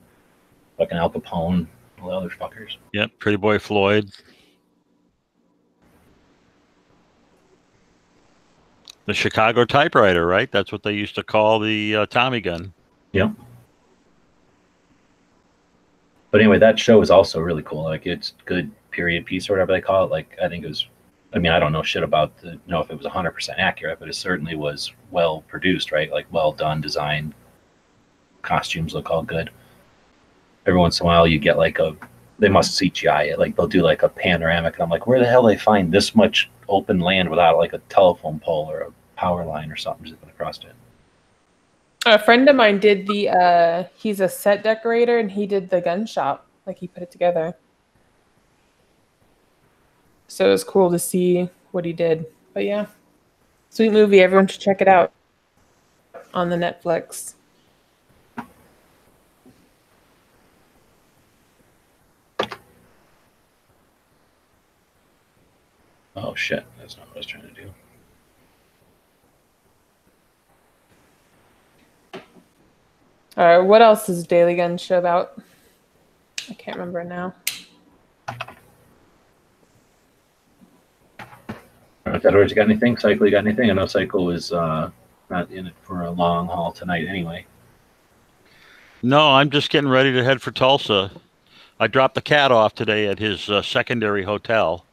Speaker 2: fucking Al Capone, all the other fuckers.
Speaker 4: Yep, Pretty Boy Floyd. The Chicago typewriter, right? That's what they used to call the Tommy gun.
Speaker 2: Yep. But anyway, that show is also really cool. Like, it's good period piece or whatever they call it. Like, I think it was, I mean, I don't know shit about know if it was 100% accurate, but it certainly was well produced, right? Like, well done, designed. Costumes look all good. Every once in a while, you get like they must CGI it. Like, they'll do like a panoramic, and I'm like, where the hell do they find this much open land without like a telephone pole or a power line or something zipping across it?
Speaker 3: A friend of mine did the, he's a set decorator, and he did the gun shop. Like, he put it together. So it was cool to see what he did. But yeah, sweet movie. Everyone should check it out on the Netflix.
Speaker 2: Oh shit, that's not what I was trying to do.
Speaker 3: All right, what else is Daily Gun Show about? I can't remember now.
Speaker 2: Edwards, you got anything? Cycle, you got anything? I know Cycle was not in it for a long haul tonight anyway.
Speaker 4: No, I'm just getting ready to head for Tulsa. I dropped the cat off today at his secondary hotel.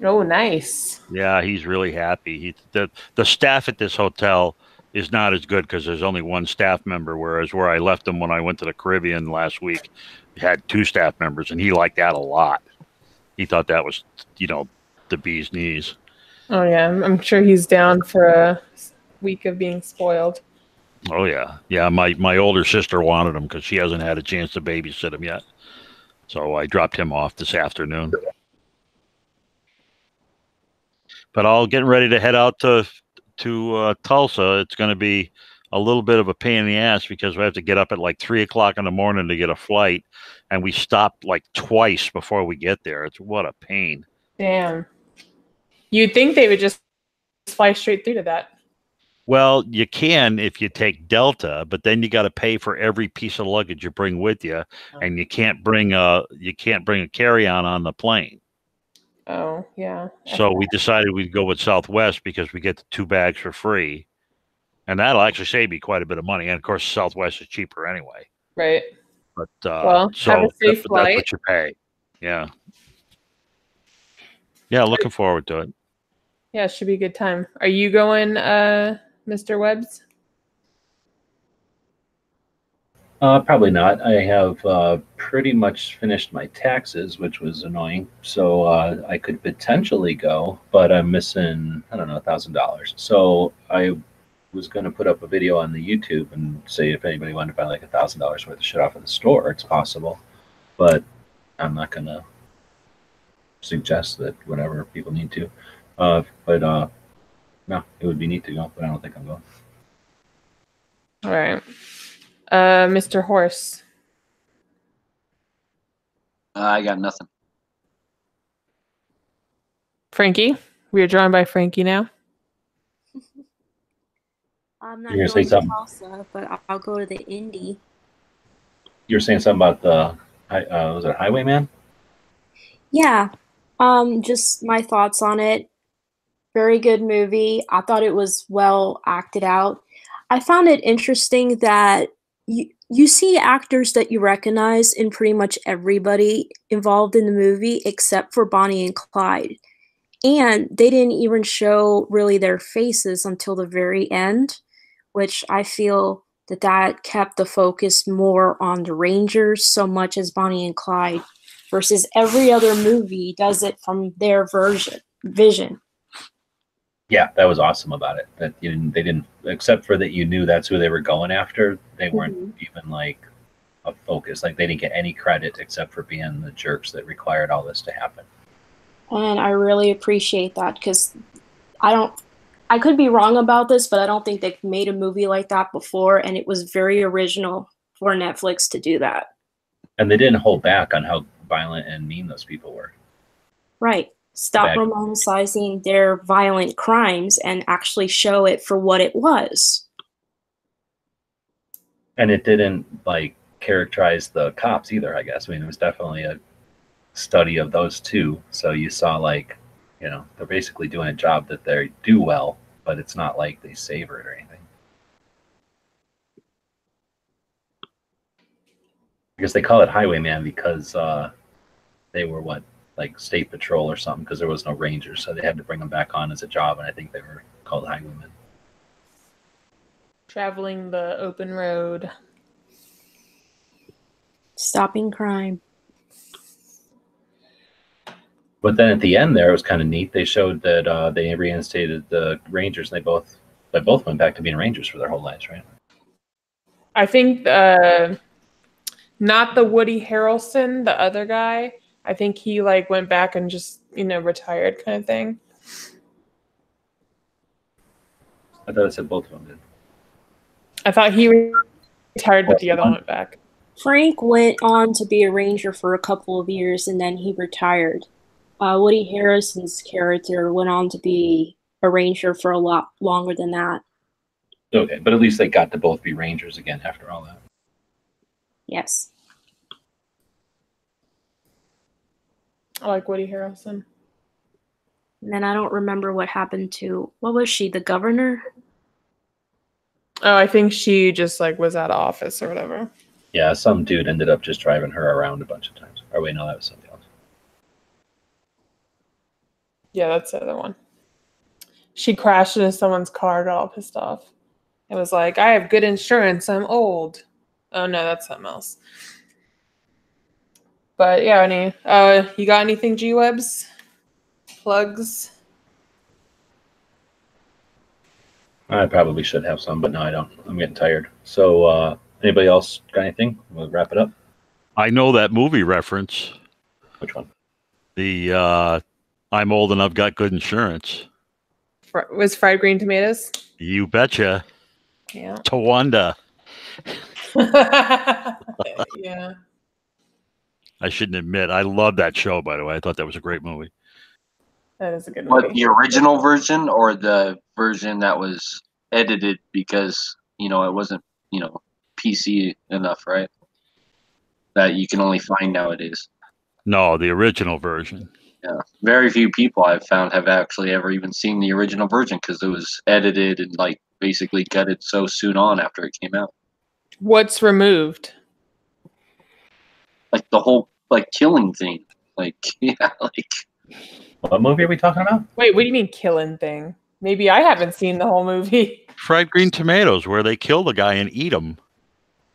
Speaker 3: Oh, nice.
Speaker 4: Yeah, he's really happy. The staff at this hotel is not as good because there's only one staff member, whereas where I left him when I went to the Caribbean last week, had 2 staff members, and he liked that a lot. He thought that was, you know, the bee's knees.
Speaker 3: Oh, yeah. I'm sure he's down for a week of being spoiled.
Speaker 4: Oh, yeah. Yeah, my older sister wanted him because she hasn't had a chance to babysit him yet. So I dropped him off this afternoon. But I'll get ready to head out to Tulsa. It's going to be a little bit of a pain in the ass because we have to get up at like 3 o'clock in the morning to get a flight. And we stopped like twice before we get there. What a pain.
Speaker 3: Damn. You'd think they would just fly straight through to that.
Speaker 4: Well, you can if you take Delta, but then you got to pay for every piece of luggage you bring with you, and you can't bring a carry-on on the plane.
Speaker 3: Oh, yeah.
Speaker 4: So we decided we'd go with Southwest because we get the 2 bags for free, and that'll actually save me quite a bit of money. And of course, Southwest is cheaper anyway.
Speaker 3: Right.
Speaker 4: But
Speaker 3: well,
Speaker 4: so
Speaker 3: have a safe flight.
Speaker 4: That's what you pay. Yeah. Yeah, looking forward to it.
Speaker 3: Yeah, it should be a good time. Are you going, Mr. Webbs?
Speaker 2: Probably not. I have pretty much finished my taxes, which was annoying. So I could potentially go, but I'm missing, I don't know, $1,000. So I was going to put up a video on the YouTube and say if anybody wanted to buy like $1,000 worth of shit off of the store, it's possible. But I'm not going to suggest that whatever people need to. But no, it would be neat to go, but I don't think I'm going.
Speaker 3: All right. Mr. Horse.
Speaker 5: I got nothing.
Speaker 3: Frankie? We are drawn by Frankie now.
Speaker 6: I'm not
Speaker 2: You're gonna say
Speaker 6: going to
Speaker 2: something?
Speaker 6: Tulsa, but I'll go to the Indy.
Speaker 2: You were saying something about the, was it Highwayman?
Speaker 6: Yeah. Just my thoughts on it. Very good movie. I thought it was well acted out. I found it interesting that you see actors that you recognize in pretty much everybody involved in the movie except for Bonnie and Clyde. And they didn't even show really their faces until the very end, which I feel that kept the focus more on the Rangers so much as Bonnie and Clyde versus every other movie does it from their vision.
Speaker 2: Yeah, that was awesome about it. That they didn't, except for that you knew that's who they were going after. They weren't even like a focus. Like they didn't get any credit except for being the jerks that required all this to happen.
Speaker 6: And I really appreciate that because I could be wrong about this, but I don't think they've made a movie like that before, and it was very original for Netflix to do that.
Speaker 2: And they didn't hold back on how violent and mean those people were.
Speaker 6: Right. Stop romanticizing their violent crimes and actually show it for what it was.
Speaker 2: And it didn't like characterize the cops either, I guess. I mean, it was definitely a study of those two. So you saw like, you know, they're basically doing a job that they do well, but it's not like they savor it or anything. I guess they call it Highwayman because they were like state patrol or something, because there was no rangers, so they had to bring them back on as a job, and I think they were called Highwaymen.
Speaker 3: Traveling the open road.
Speaker 6: Stopping crime.
Speaker 2: But then at the end there, it was kind of neat. They showed that they reinstated the Rangers, and they both went back to being Rangers for their whole lives, right?
Speaker 3: I think not the Woody Harrelson, the other guy. I think he like went back and just, retired kind of thing.
Speaker 2: I thought it said both of them did.
Speaker 3: I thought he retired, but the other one went back.
Speaker 6: Frank went on to be a ranger for a couple of years, and then he retired. Woody Harrelson's character went on to be a ranger for a lot longer than that.
Speaker 2: Okay, but at least they got to both be Rangers again after all that.
Speaker 6: Yes.
Speaker 3: I like Woody Harrelson.
Speaker 6: And then I don't remember what happened to, what was she, the governor?
Speaker 3: Oh, I think she just was out of office or whatever.
Speaker 2: Yeah, some dude ended up just driving her around a bunch of times. Or wait, no, that was something else.
Speaker 3: Yeah, that's the other one. She crashed into someone's car, got all pissed off. It was like, I have good insurance, I'm old. Oh no, that's something else. But yeah, you got anything, G-Webs? Plugs?
Speaker 2: I probably should have some, but no, I don't. I'm getting tired. So, anybody else got anything? We'll wrap it up.
Speaker 4: I know that movie reference.
Speaker 2: Which one?
Speaker 4: The I'm old and I've got good insurance.
Speaker 3: Was Fried Green Tomatoes?
Speaker 4: You betcha.
Speaker 3: Yeah.
Speaker 4: Tawanda.
Speaker 3: Yeah.
Speaker 4: I shouldn't admit, I love that show, by the way. I thought that was a great movie.
Speaker 3: That is a good movie.
Speaker 5: But the original version or the version that was edited because, it wasn't, PC enough, right? That you can only find nowadays.
Speaker 4: No, the original version.
Speaker 5: Yeah. Very few people I've found have actually ever even seen the original version because it was edited and basically gutted so soon on after it came out.
Speaker 3: What's removed?
Speaker 5: The whole killing thing.
Speaker 2: What movie are we talking about?
Speaker 3: Wait, what do you mean killing thing? Maybe I haven't seen the whole movie.
Speaker 4: Fried green tomatoes, where they kill the guy and eat him.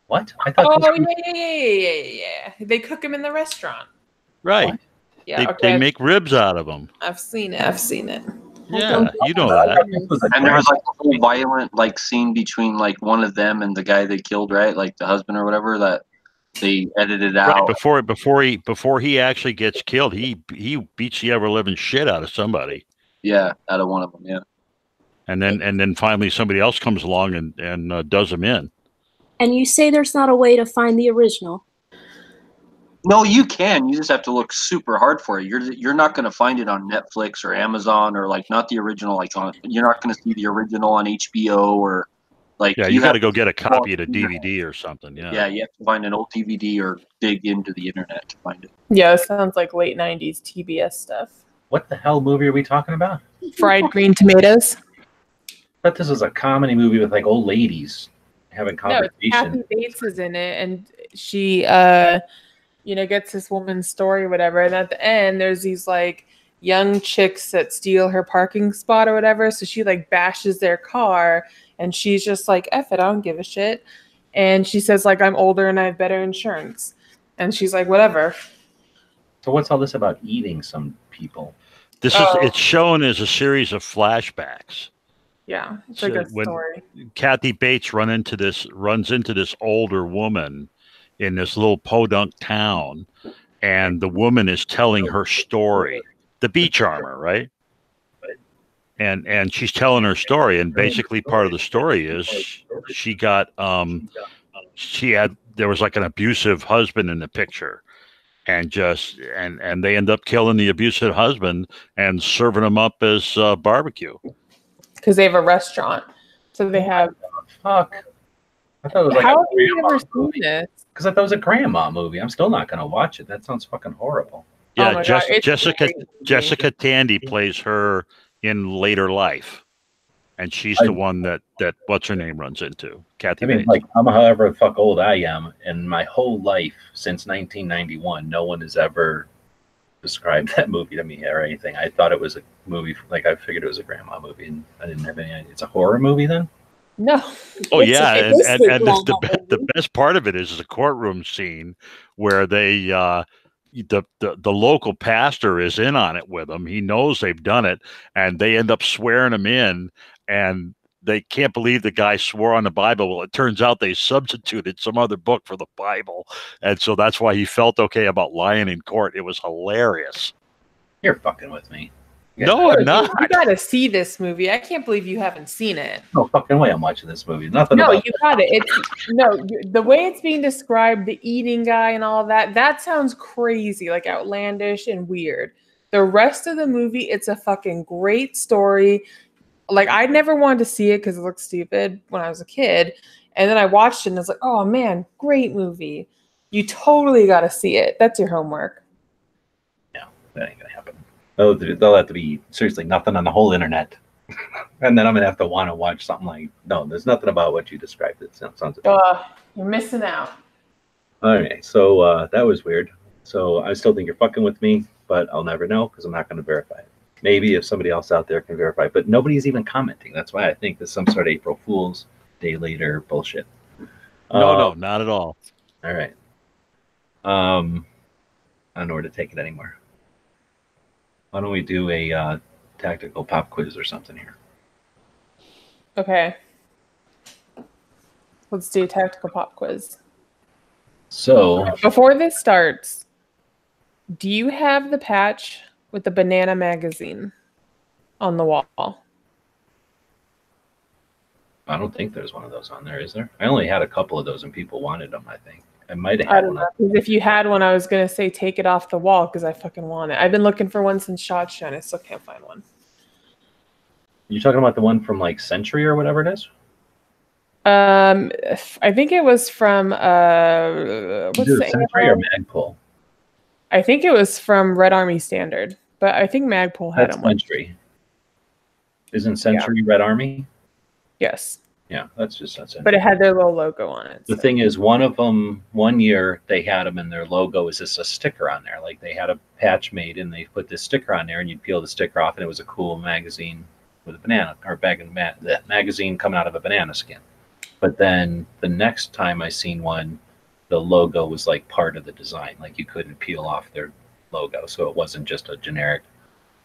Speaker 2: What? I thought.
Speaker 3: Oh,
Speaker 2: this was-
Speaker 3: yeah. They cook him in the restaurant.
Speaker 4: Right.
Speaker 2: What?
Speaker 3: Yeah,
Speaker 4: They make ribs out of them.
Speaker 3: I've seen it.
Speaker 4: Yeah, you know
Speaker 2: I
Speaker 4: that.
Speaker 2: thought this was a
Speaker 5: And there was
Speaker 2: crime.
Speaker 5: like a whole violent like scene between like one of them and the guy they killed, right? Like the husband or whatever that they edited
Speaker 4: Right,
Speaker 5: out.
Speaker 4: before he actually gets killed, he beats the ever living shit out of somebody,
Speaker 5: Yeah, out of one of them. Yeah.
Speaker 4: and then finally somebody else comes along and does him in.
Speaker 6: And you say there's not a way to find the original.
Speaker 5: No, you can. You just have to look super hard for it. You're not going to find it on Netflix or Amazon or like not the original. Like on you're not going to see the original on HBO or like.
Speaker 4: Yeah, you got
Speaker 5: have
Speaker 4: to go get a copy of the
Speaker 5: internet.
Speaker 4: DVD or something. Yeah.
Speaker 5: Yeah, you have to find an old DVD or dig into the internet to find it.
Speaker 3: Yeah, it sounds like late 90s TBS stuff.
Speaker 2: What the hell movie are we talking about?
Speaker 3: Fried green tomatoes.
Speaker 2: I thought this was a comedy movie with like old ladies having
Speaker 3: No, it's
Speaker 2: conversation.
Speaker 3: Kathy Bates is in it, and she, gets this woman's story, whatever. And at the end, there's these like young chicks that steal her parking spot or whatever. So she like bashes their car, and she's just like, "F it, I don't give a shit." And she says like, "I'm older and I have better insurance," and she's like, "Whatever."
Speaker 2: So what's all this about eating some people?
Speaker 4: It's shown as a series of flashbacks.
Speaker 3: Yeah, it's
Speaker 4: So
Speaker 3: like a
Speaker 4: when-
Speaker 3: story.
Speaker 4: Kathy Bates runs into this older woman in this little podunk town, and the woman is telling her story. The beach armor, right? And she's telling her story, and basically part of the story is she got there was like an abusive husband in the picture, and they end up killing the abusive husband and serving him up as barbecue.
Speaker 3: Because they have a restaurant. So they have.
Speaker 2: Fuck. I thought it was like
Speaker 3: How
Speaker 2: a
Speaker 3: have you
Speaker 2: grandma
Speaker 3: never seen
Speaker 2: movie.
Speaker 3: this?
Speaker 2: Because I thought it was a grandma movie. I'm still not going to watch it. That sounds fucking horrible.
Speaker 3: Oh
Speaker 4: Yeah,
Speaker 3: my God, it's
Speaker 4: Jessica
Speaker 3: great.
Speaker 4: Jessica Tandy plays her in later life, and she's the one that what's her name runs into. Kathy
Speaker 2: I mean,
Speaker 4: Bates.
Speaker 2: like, I'm however the fuck old I am, and my whole life since 1991, no one has ever described that movie to me or anything. I thought it was a movie, like, I figured it was a grandma movie, and I didn't have any idea. It's a horror movie then?
Speaker 3: No.
Speaker 4: Oh
Speaker 6: It's a
Speaker 4: yeah, and
Speaker 6: sadistic
Speaker 4: the
Speaker 6: grandma
Speaker 4: the
Speaker 6: movie.
Speaker 4: best part of it is the courtroom scene where they the local pastor is in on it with them. He knows they've done it, and they end up swearing him in, and they can't believe the guy swore on the Bible. Well, it turns out they substituted some other book for the Bible, and so that's why he felt okay about lying in court. It was hilarious.
Speaker 2: You're fucking with me.
Speaker 4: No, I'm not.
Speaker 3: You gotta see this movie. I can't believe you haven't seen it.
Speaker 2: No fucking way I'm watching this movie. Nothing
Speaker 3: No,
Speaker 2: about
Speaker 3: you got it. The way it's being described, the eating guy and all that sounds crazy, like outlandish and weird. The rest of the movie, it's a fucking great story. Like, I never wanted to see it because it looked stupid when I was a kid. And then I watched it and it's like, oh man, great movie. You totally got to see it. That's your homework.
Speaker 2: that ain't gonna happen. There'll have to be seriously nothing on the whole internet. And then I'm gonna have to want to watch something like, no, there's nothing about what you described. It sounds
Speaker 3: You're missing out.
Speaker 2: all right. So that was weird. So I still think you're fucking with me, but I'll never know because I'm not going to verify it. Maybe if somebody else out there can verify it, but nobody's even commenting. That's why I think there's some sort of April Fool's Day later bullshit.
Speaker 4: No, not at all.
Speaker 2: All right. I don't know where to take it anymore. Why don't we do a tactical pop quiz or something here?
Speaker 3: Okay. Let's do a tactical pop quiz.
Speaker 2: So
Speaker 3: Before this starts, do you have the patch with the banana magazine on the wall?
Speaker 2: I don't think there's one of those on there, is there? I only had a couple of those and people wanted them, I think. I might have
Speaker 3: I
Speaker 2: had
Speaker 3: don't
Speaker 2: one.
Speaker 3: know. 'Cause if you had one, I was going to say take it off the wall because I fucking want it. I've been looking for one since SHOT Show and I still can't find one.
Speaker 2: You talking about the one from like Century or whatever it is?
Speaker 3: I think it was from what's
Speaker 2: Is it
Speaker 3: the
Speaker 2: Century or
Speaker 3: AML?
Speaker 2: Magpul?
Speaker 3: I think it was from Red Army Standard, but I think Magpul had
Speaker 2: That's
Speaker 3: them.
Speaker 2: Century. Isn't Century Red Army?
Speaker 3: Yes.
Speaker 2: Yeah, that's
Speaker 3: But it had their little logo on it.
Speaker 2: The thing is, one of them, one year they had them and their logo is just a sticker on there. Like they had a patch made and they put this sticker on there and you'd peel the sticker off and it was a cool magazine with a banana or that magazine coming out of a banana skin. But then the next time I seen one, the logo was like part of the design. Like you couldn't peel off their logo. So it wasn't just a generic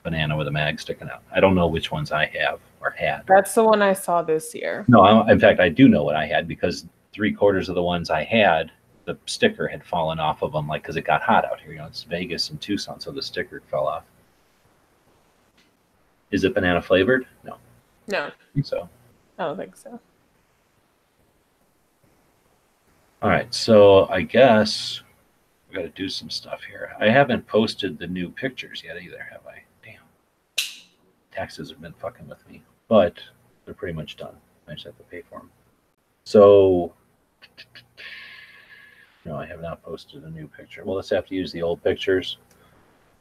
Speaker 2: banana with a mag sticking out. I don't know which ones I have or had.
Speaker 3: That's the one I saw this year.
Speaker 2: No, in fact, I do know what I had because 3/4 of the ones I had, the sticker had fallen off of them, like because it got hot out here. You know, it's Vegas and Tucson, so the sticker fell off. Is it banana flavored? No.
Speaker 3: No.
Speaker 2: I think so.
Speaker 3: I don't think so.
Speaker 2: All right, so I guess we got to do some stuff here. I haven't posted the new pictures yet either, have I? Damn. Taxes have been fucking with me, but they're pretty much done. I just have to pay for them. So, no, I have not posted a new picture. Well, let's have to use the old pictures.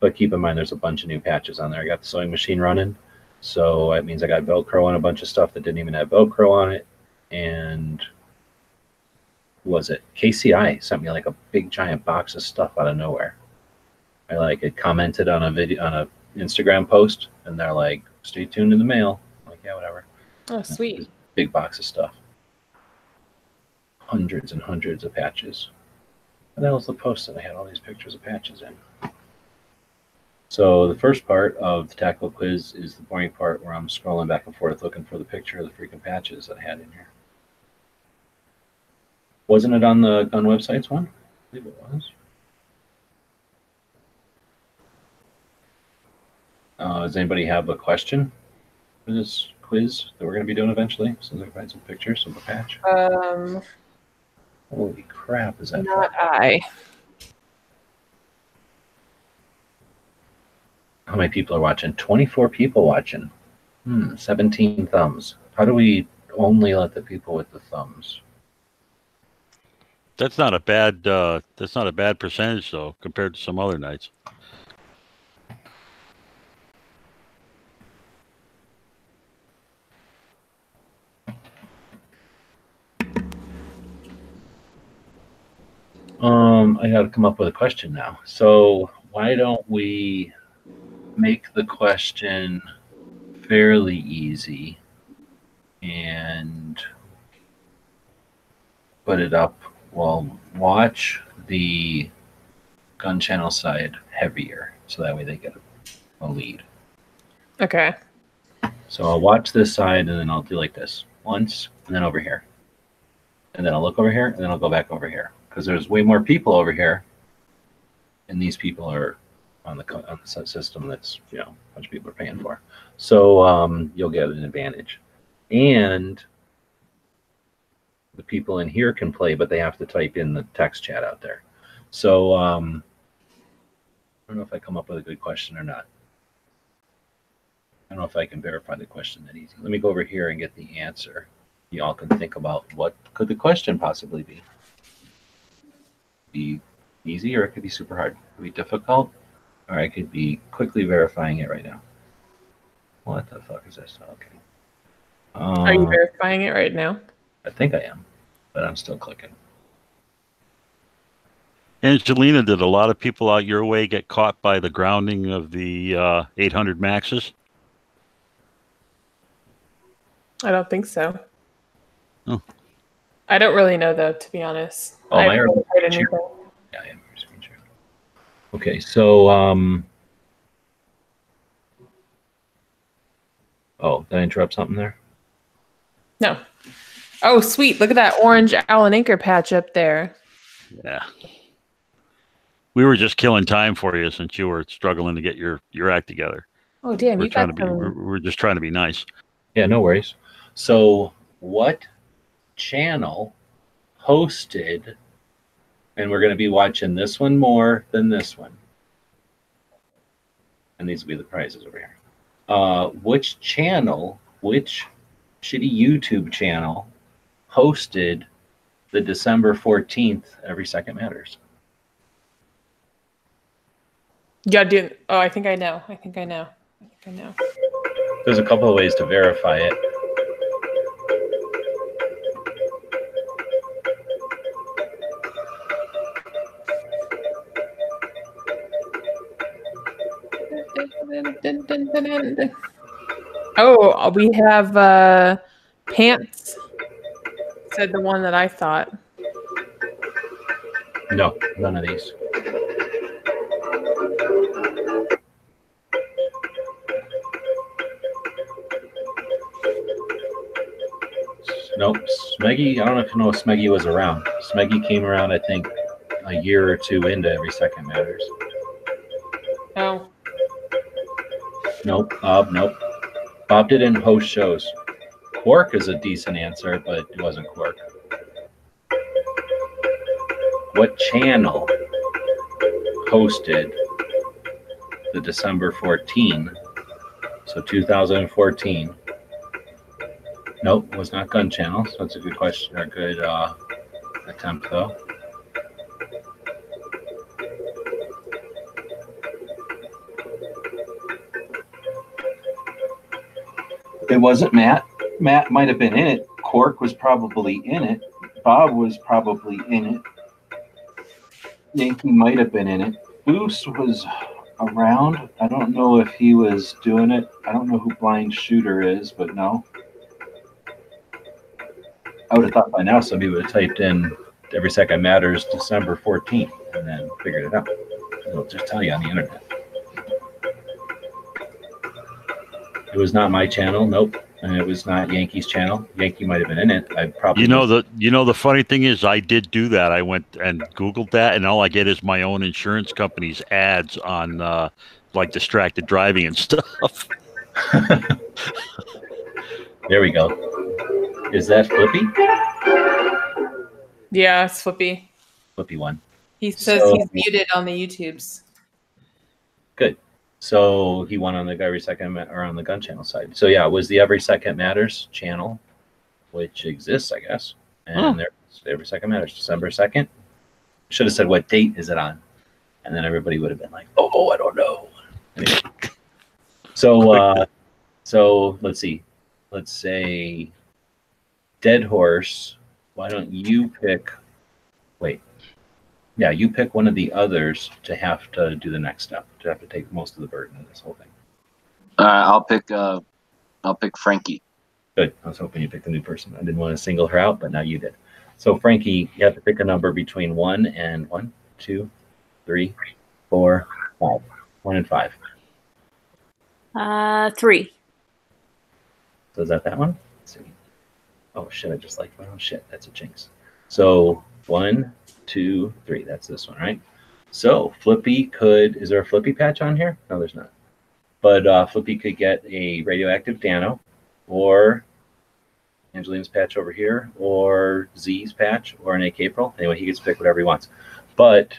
Speaker 2: But keep in mind, there's a bunch of new patches on there. I got the sewing machine running. So that means I got Velcro on a bunch of stuff that didn't even have Velcro on it. And who was it? KCI sent me like a big giant box of stuff out of nowhere. I like it commented on a video, on a Instagram post, and they're like, stay tuned in the mail. I'm like, yeah, whatever.
Speaker 3: Oh, sweet.
Speaker 2: Big box of stuff. Hundreds and hundreds of patches. And that was the post that I had all these pictures of patches in. So the first part of the tactical quiz is the boring part where I'm scrolling back and forth looking for the picture of the freaking patches that I had in here. Wasn't it on the gun websites one? I believe it was. Does anybody have a question for this quiz that we're going to be doing eventually? Since I find some pictures of the patch. Holy crap! Is that
Speaker 3: not I?
Speaker 2: How many people are watching? 24 people watching. 17 thumbs. How do we only let the people with the thumbs?
Speaker 4: That's not a bad. That's not a bad percentage though, compared to some other nights.
Speaker 2: I got to come up with a question now. So why don't we make the question fairly easy and put it up? Well, watch the gun channel side heavier, so that way they get a lead.
Speaker 3: Okay.
Speaker 2: So I'll watch this side, and then I'll do like this once, and then over here, and then I'll look over here, and then I'll go back over here, because there's way more people over here, and these people are on the system that's, you know, a bunch of people are paying for. So you'll get an advantage, and the people in here can play, but they have to type in the text chat out there. So I don't know if I come up with a good question or not. I don't know if I can verify the question that easy. Let me go over here and get the answer. Y'all can think about what could the question possibly be. Be easy, or it could be super hard. It could be difficult, or I could be quickly verifying it right now. What the fuck is this? Okay.
Speaker 3: Are you verifying it right now?
Speaker 2: I think I am, but I'm still clicking.
Speaker 4: Angelina, did a lot of people out your way get caught by the grounding of the 800 Maxes?
Speaker 3: I don't think so.
Speaker 4: Oh.
Speaker 3: I don't really know, though, to be honest.
Speaker 2: Oh,
Speaker 3: I
Speaker 2: my
Speaker 3: haven't heard anything.
Speaker 2: Yeah, I am screen share. Okay, so oh, did I interrupt something there?
Speaker 3: No. Oh, sweet. Look at that orange Allen Anchor patch up there.
Speaker 4: Yeah. We were just killing time for you since you were struggling to get your act together.
Speaker 3: Oh, damn.
Speaker 4: We're
Speaker 3: You got
Speaker 4: we're just trying to be nice.
Speaker 2: Yeah, no worries. So what channel hosted, and we're going to be watching this one more than this one, and these will be the prizes over here. Which channel, which shitty YouTube channel hosted the December 14th Every Second Matters?
Speaker 3: Yeah, dude. Oh, I think I know. I think I know. There's
Speaker 2: a couple of ways to verify it.
Speaker 3: Oh, we have Pants. Said the one that I thought.
Speaker 2: No, none of these. Nope. Smeggy, I don't know if you know if Smeggy was around. Smeggy came around, I think, a year or two into Every Second Matters.
Speaker 3: Oh.
Speaker 2: Nope. Nope. Bob didn't host shows. Quark is a decent answer, but it wasn't Quark. What channel hosted the December 14, so 2014? Nope, was not Gun Channel. So that's a good question, or good attempt, though. It wasn't Matt. Matt might have been in it. Quark was probably in it. Bob was probably in it. Yankee might have been in it. Boost was around. I don't know if he was doing it. I don't know who Blind Shooter is, but no. I would have thought by now somebody would have typed in Every Second Matters December 14th and then figured it out. It'll just tell you on the internet. It was not my channel, nope. And it was not Yankee's channel. Yankee might have been in it. I probably
Speaker 4: the funny thing is I did do that. I went and Googled that, and all I get is my own insurance company's ads on like distracted driving and stuff.
Speaker 2: There we go. Is that Flippy?
Speaker 3: Yeah, it's Flippy.
Speaker 2: Flippy one.
Speaker 3: He says he's muted on the YouTubes.
Speaker 2: Good. So he won on the Every Second or on the Gun Channel side. So yeah, it was the Every Second Matters channel, which exists, I guess. And there's Every Second Matters, December 2nd. Should have said what date is it on, and then everybody would have been like, "Oh, I don't know." Anyway. So let's see. Let's say Dead Horse. Why don't you pick? Wait. Yeah, you pick one of the others to have to do the next step, to have to take most of the burden of this whole thing.
Speaker 5: I'll pick Frankie.
Speaker 2: Good. I was hoping you picked a new person. I didn't want to single her out, but now you did. So Frankie, you have to pick a number between 1 and 1, 2, 3, 4, 5. 1 and 5.
Speaker 6: 3.
Speaker 2: So is that one? Let's see. Oh shit! I just liked my own shit. That's a jinx. So 1, 2, 3. That's this one, right? So Flippy could. Is there a Flippy patch on here? No, there's not. But Flippy could get a radioactive Dano, or Angelina's patch over here, or Z's patch, or an AK April. Anyway, he gets to pick whatever he wants. But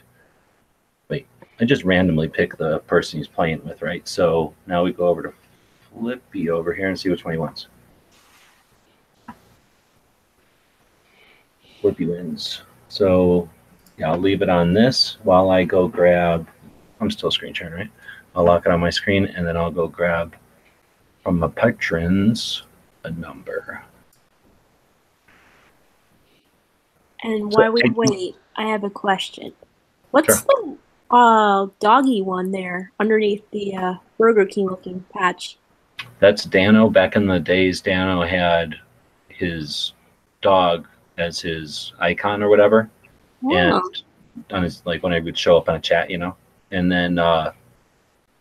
Speaker 2: wait, I just randomly pick the person he's playing with, right? So now we go over to Flippy over here and see which one he wants. Flippy wins. So yeah, I'll leave it on this while I go grab. I'm still screen sharing, right? I'll lock it on my screen, and then I'll go grab from the patrons a number.
Speaker 6: And while we wait, I have a question. What's the doggy one there underneath the Burger King looking patch?
Speaker 2: That's Dano. Back in the days, Dano had his dog as his icon or whatever.
Speaker 6: Wow.
Speaker 2: And on his, like, when I would show up on a chat, you know. And then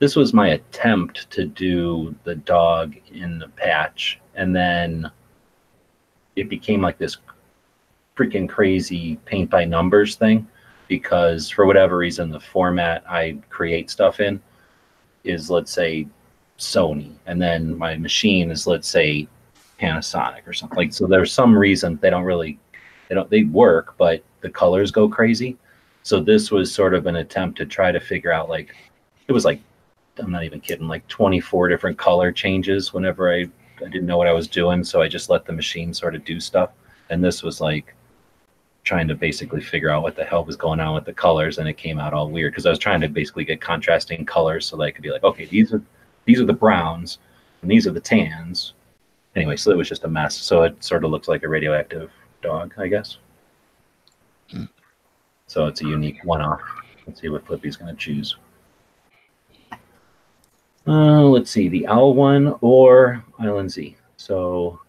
Speaker 2: this was my attempt to do the dog in the patch, and then it became like this freaking crazy paint by numbers thing, because for whatever reason the format I create stuff in is, let's say, Sony, and then my machine is, let's say, Panasonic or something. Like, so there's some reason they work, but the colors go crazy. So this was sort of an attempt to try to figure out, like, it was like, I'm not even kidding, like 24 different color changes whenever I didn't know what I was doing. So I just let the machine sort of do stuff. And this was like trying to basically figure out what the hell was going on with the colors. And it came out all weird because I was trying to basically get contrasting colors so that I could be like, okay, these are the browns and these are the tans. Anyway, so it was just a mess. So it sort of looks like a radioactive dog, I guess. So it's a unique one-off. Let's see what Flippy's going to choose. Let's see, the owl one or Island Z. So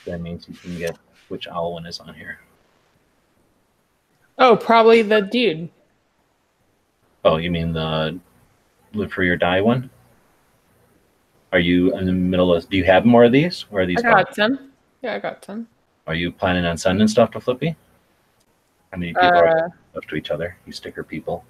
Speaker 2: that means you can get which owl one is on here.
Speaker 3: Oh, probably the dude.
Speaker 2: Oh, you mean the Live Free or Die one? Are you in the middle of? Do you have more of these, or are these?
Speaker 3: I got some. Yeah, I got some.
Speaker 2: Are you planning on sending stuff to Flippy? How many people are stuff to each other? You sticker people.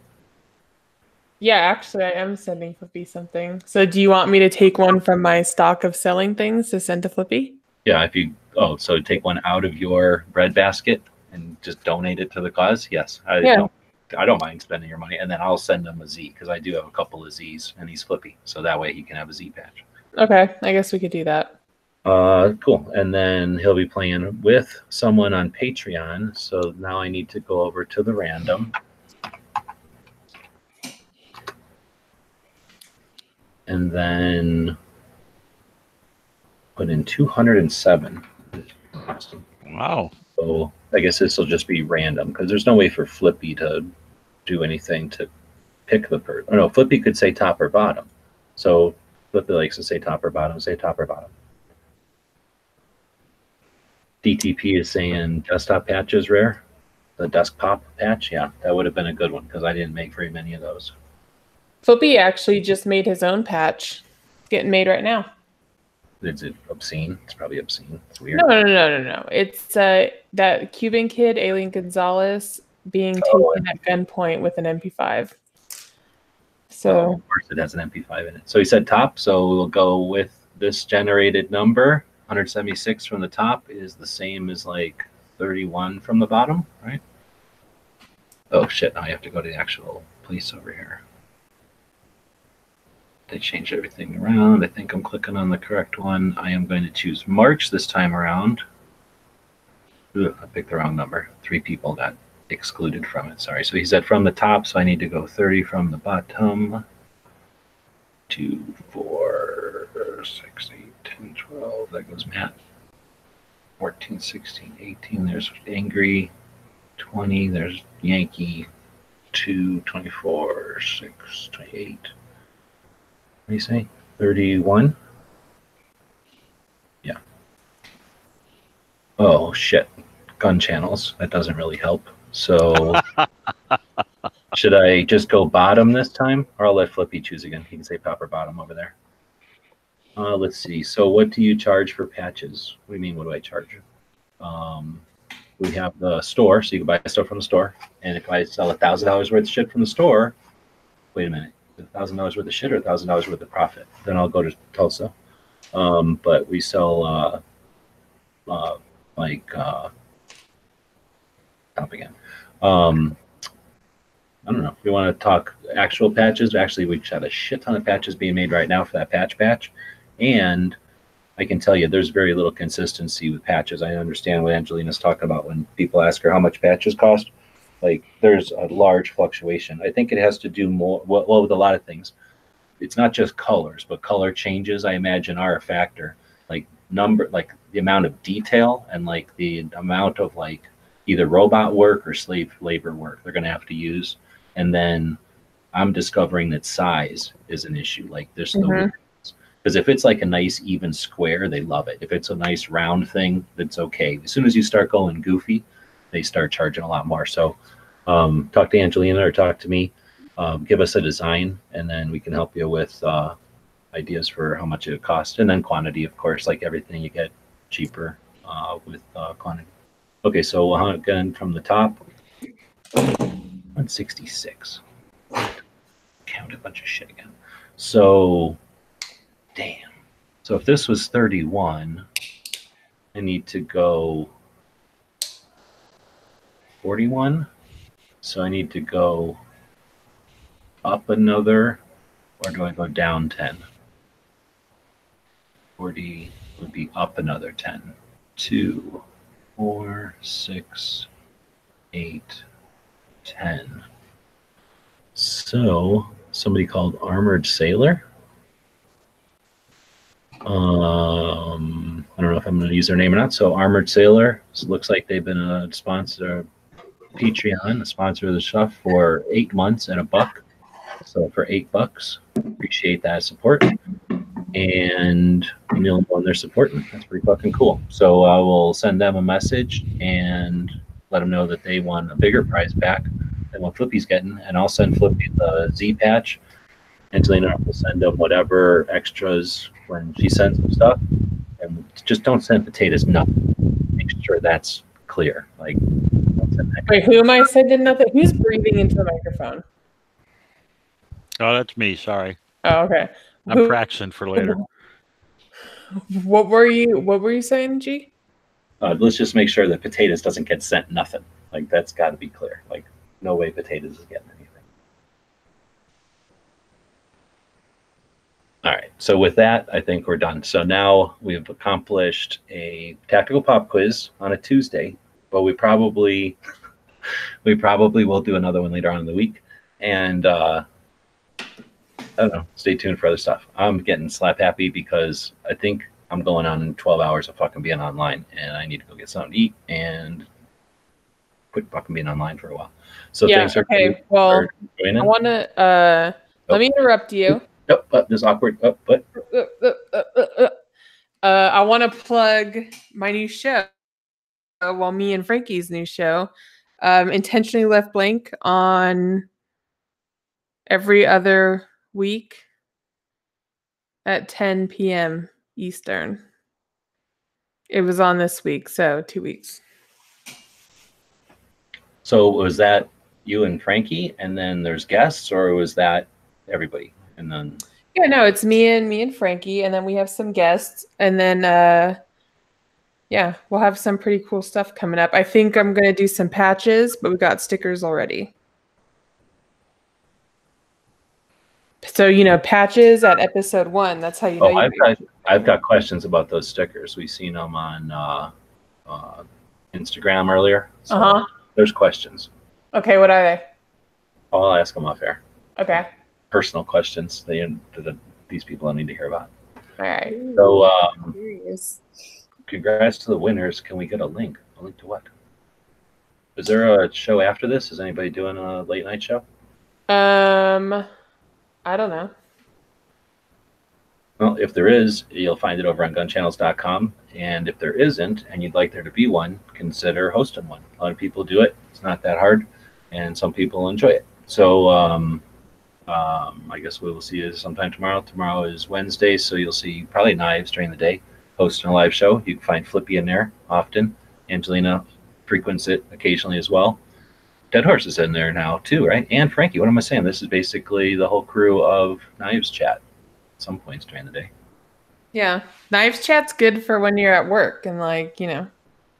Speaker 3: Yeah, actually, I am sending Flippy something. So, do you want me to take one from my stock of selling things to send to Flippy?
Speaker 2: Yeah, if you so take one out of your bread basket and just donate it to the cause. Yes, I don't mind spending your money, and then I'll send him a Z because I do have a couple of Zs, and he's Flippy, so that way he can have a Z patch.
Speaker 3: Okay, I guess we could do that.
Speaker 2: Cool. And then he'll be playing with someone on Patreon. So now I need to go over to the random. And then put in 207.
Speaker 4: Wow.
Speaker 2: So I guess this will just be random because there's no way for Flippy to do anything to pick the person. Oh, no, Flippy could say top or bottom. So Flippy likes to say top or bottom, say top or bottom. DTP is saying desktop patch is rare. The desktop patch, yeah, that would have been a good one because I didn't make very many of those.
Speaker 3: Flippy actually just made his own patch. It's getting made right now.
Speaker 2: Is it obscene? It's probably obscene. It's weird.
Speaker 3: No. It's that Cuban kid, Alien Gonzalez, being taken at gunpoint with an MP5. So
Speaker 2: of course it has an MP5 in it. So he said top, so we'll go with this generated number. 176 from the top is the same as like 31 from the bottom, right? Oh shit, now I have to go to the actual place over here. They changed everything around. I think I'm clicking on the correct one. I am going to choose March this time around. Ugh, I picked the wrong number. 3 people got excluded from it. Sorry. So he said from the top, so I need to go 30 from the bottom. 2, 4, 6, 8, 10, 12. That goes Matt. 14, 16, 18. There's Angry. 20. There's Yankee. 2, 24, 6, 28. What do you say? 31? Yeah. Oh, shit. Gun channels. That doesn't really help. So should I just go bottom this time? Or I'll let Flippy choose again. He can say top or bottom over there. Let's see. So what do you charge for patches? What do you mean, what do I charge? We have the store, so you can buy stuff from the store. And if I sell $1,000 worth of shit from the store, wait a minute. $1,000 worth of shit or $1,000 worth of profit? Then I'll go to Tulsa. But we sell top again. I don't know. We want to talk actual patches. Actually, we have a shit ton of patches being made right now for that patch. And I can tell you there's very little consistency with patches. I understand what Angelina's talking about when people ask her how much patches cost. Like, there's a large fluctuation. I think it has to do more, well, with a lot of things. It's not just colors, but color changes, I imagine, are a factor. Like like the amount of detail and like the amount of like either robot work or slave labor work they're going to have to use. And then I'm discovering that size is an issue. Like there's no, because if it's like a nice even square, they love it. If it's a nice round thing, that's okay. As soon as you start going goofy, they start charging a lot more. So talk to Angelina or talk to me, give us a design, and then we can help you with ideas for how much it costs. And then quantity, of course, like everything you get cheaper with quantity. Okay, so again from the top, 166. Count a bunch of shit again. So, damn. So if this was 31, I need to go 41. So I need to go up another, or do I go down 10? 40 would be up another 10. 2, 4, 6, 8, 10. So somebody called Armored Sailor. I don't know if I'm going to use their name or not. So Armored Sailor, looks like they've been a sponsor, Patreon, a sponsor of the stuff for 8 months and $1. So for $8, appreciate that support. And you'll know they're supporting. That's pretty fucking cool. So I will send them a message and let them know that they want a bigger prize pack than what Flippy's getting. And I'll send Flippy the Z patch. Angelina will send them whatever extras when she sends them stuff. And just don't send potatoes nothing. Make sure that's clear. Like, don't send that.
Speaker 3: Wait, who am I sending nothing? Who's breathing into the microphone?
Speaker 4: Oh, that's me. Sorry.
Speaker 3: Oh, okay.
Speaker 4: I'm practicing for later.
Speaker 3: What were you saying, G?
Speaker 2: Let's just make sure that potatoes doesn't get sent nothing. Like, that's got to be clear. Like, no way potatoes is getting anything. All right. So with that, I think we're done. So now we've accomplished a tactical pop quiz on a Tuesday, but we probably will do another one later on in the week. And I don't know. Stay tuned for other stuff. I'm getting slap happy because I think I'm going on 12 hours of fucking being online, and I need to go get something to eat and quit fucking being online for a while. So
Speaker 3: yeah,
Speaker 2: thanks
Speaker 3: okay. Well, I want to let me interrupt you.
Speaker 2: Nope, this is awkward. Oh, what?
Speaker 3: I want to plug my new show. Well, me and Frankie's new show, Intentionally Left Blank, on every other week at 10 p.m. Eastern. It was on this week, so 2 weeks.
Speaker 2: So was that you and Frankie, and then there's guests, or was that everybody? And then
Speaker 3: yeah, no, it's me and Frankie, and then we have some guests, and then yeah, we'll have some pretty cool stuff coming up. I think I'm gonna do some patches, but we got stickers already. So, you know, patches at episode 1. That's how you know.
Speaker 2: I've got questions about those stickers. We've seen them on Instagram earlier. So there's questions.
Speaker 3: Okay, what are they?
Speaker 2: I'll ask them off air.
Speaker 3: Okay.
Speaker 2: Personal questions that these people don't need to hear about.
Speaker 3: All right.
Speaker 2: So, congrats to the winners. Can we get a link? A link to what? Is there a show after this? Is anybody doing a late night show?
Speaker 3: I don't know.
Speaker 2: Well, if there is, you'll find it over on gunchannels.com. And if there isn't, and you'd like there to be one, consider hosting one. A lot of people do it. It's not that hard, and some people enjoy it. So I guess we will see you sometime tomorrow. Tomorrow is Wednesday, so you'll see probably Knives during the day hosting a live show. You can find Flippy in there often. Angelina frequents it occasionally as well. Dead Horse is in there now too, right? And Frankie. What am I saying? This is basically the whole crew of Knives Chat at some points during the day.
Speaker 3: Yeah. Knives Chat's good for when you're at work and, like, you know.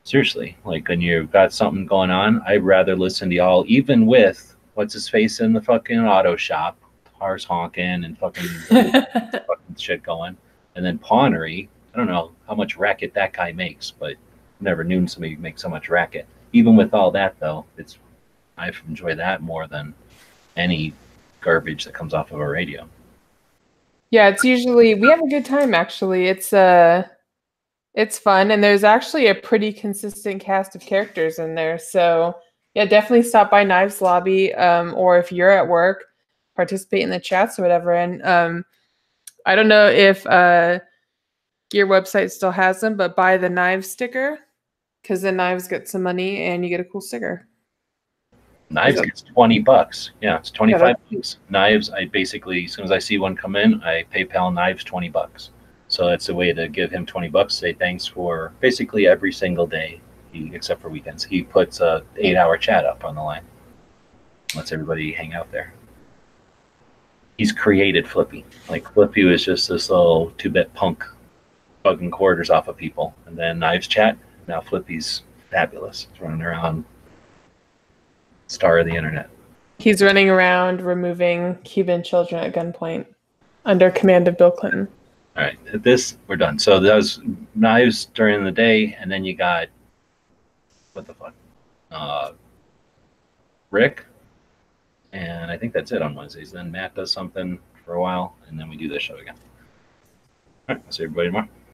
Speaker 2: Seriously, like when you've got something going on, I'd rather listen to y'all, even with what's his face in the fucking auto shop, cars honking and fucking shit going. And then Pawnery, I don't know how much racket that guy makes, but I've never known somebody make so much racket. Even with all that, though, I enjoy that more than any garbage that comes off of a radio.
Speaker 3: Yeah, it's usually, we have a good time, actually. It's fun, and there's actually a pretty consistent cast of characters in there. So yeah, definitely stop by Knives Lobby, or if you're at work, participate in the chats or whatever. And I don't know if Gear website still has them, but buy the Knives sticker, because the Knives get some money and you get a cool sticker.
Speaker 2: Knives gets $20. Yeah, it's 25 bucks. Knives, I basically, as soon as I see one come in, I PayPal Knives $20. So that's a way to give him $20, say thanks for basically every single day, except for weekends. He puts a 8-hour chat up on the line. Lets everybody hang out there. He's created Flippy. Like, Flippy was just this little 2-bit punk bugging quarters off of people. And then Knives Chat, now Flippy's fabulous. He's running around, star of the internet.
Speaker 3: He's running around removing Cuban children at gunpoint under command of Bill Clinton.
Speaker 2: All right, we're done. So that was Knives during the day, and then you got, what the fuck, Rick, and I think that's it on Wednesdays. Then Matt does something for a while, and then we do this show again. All right, I'll see everybody tomorrow.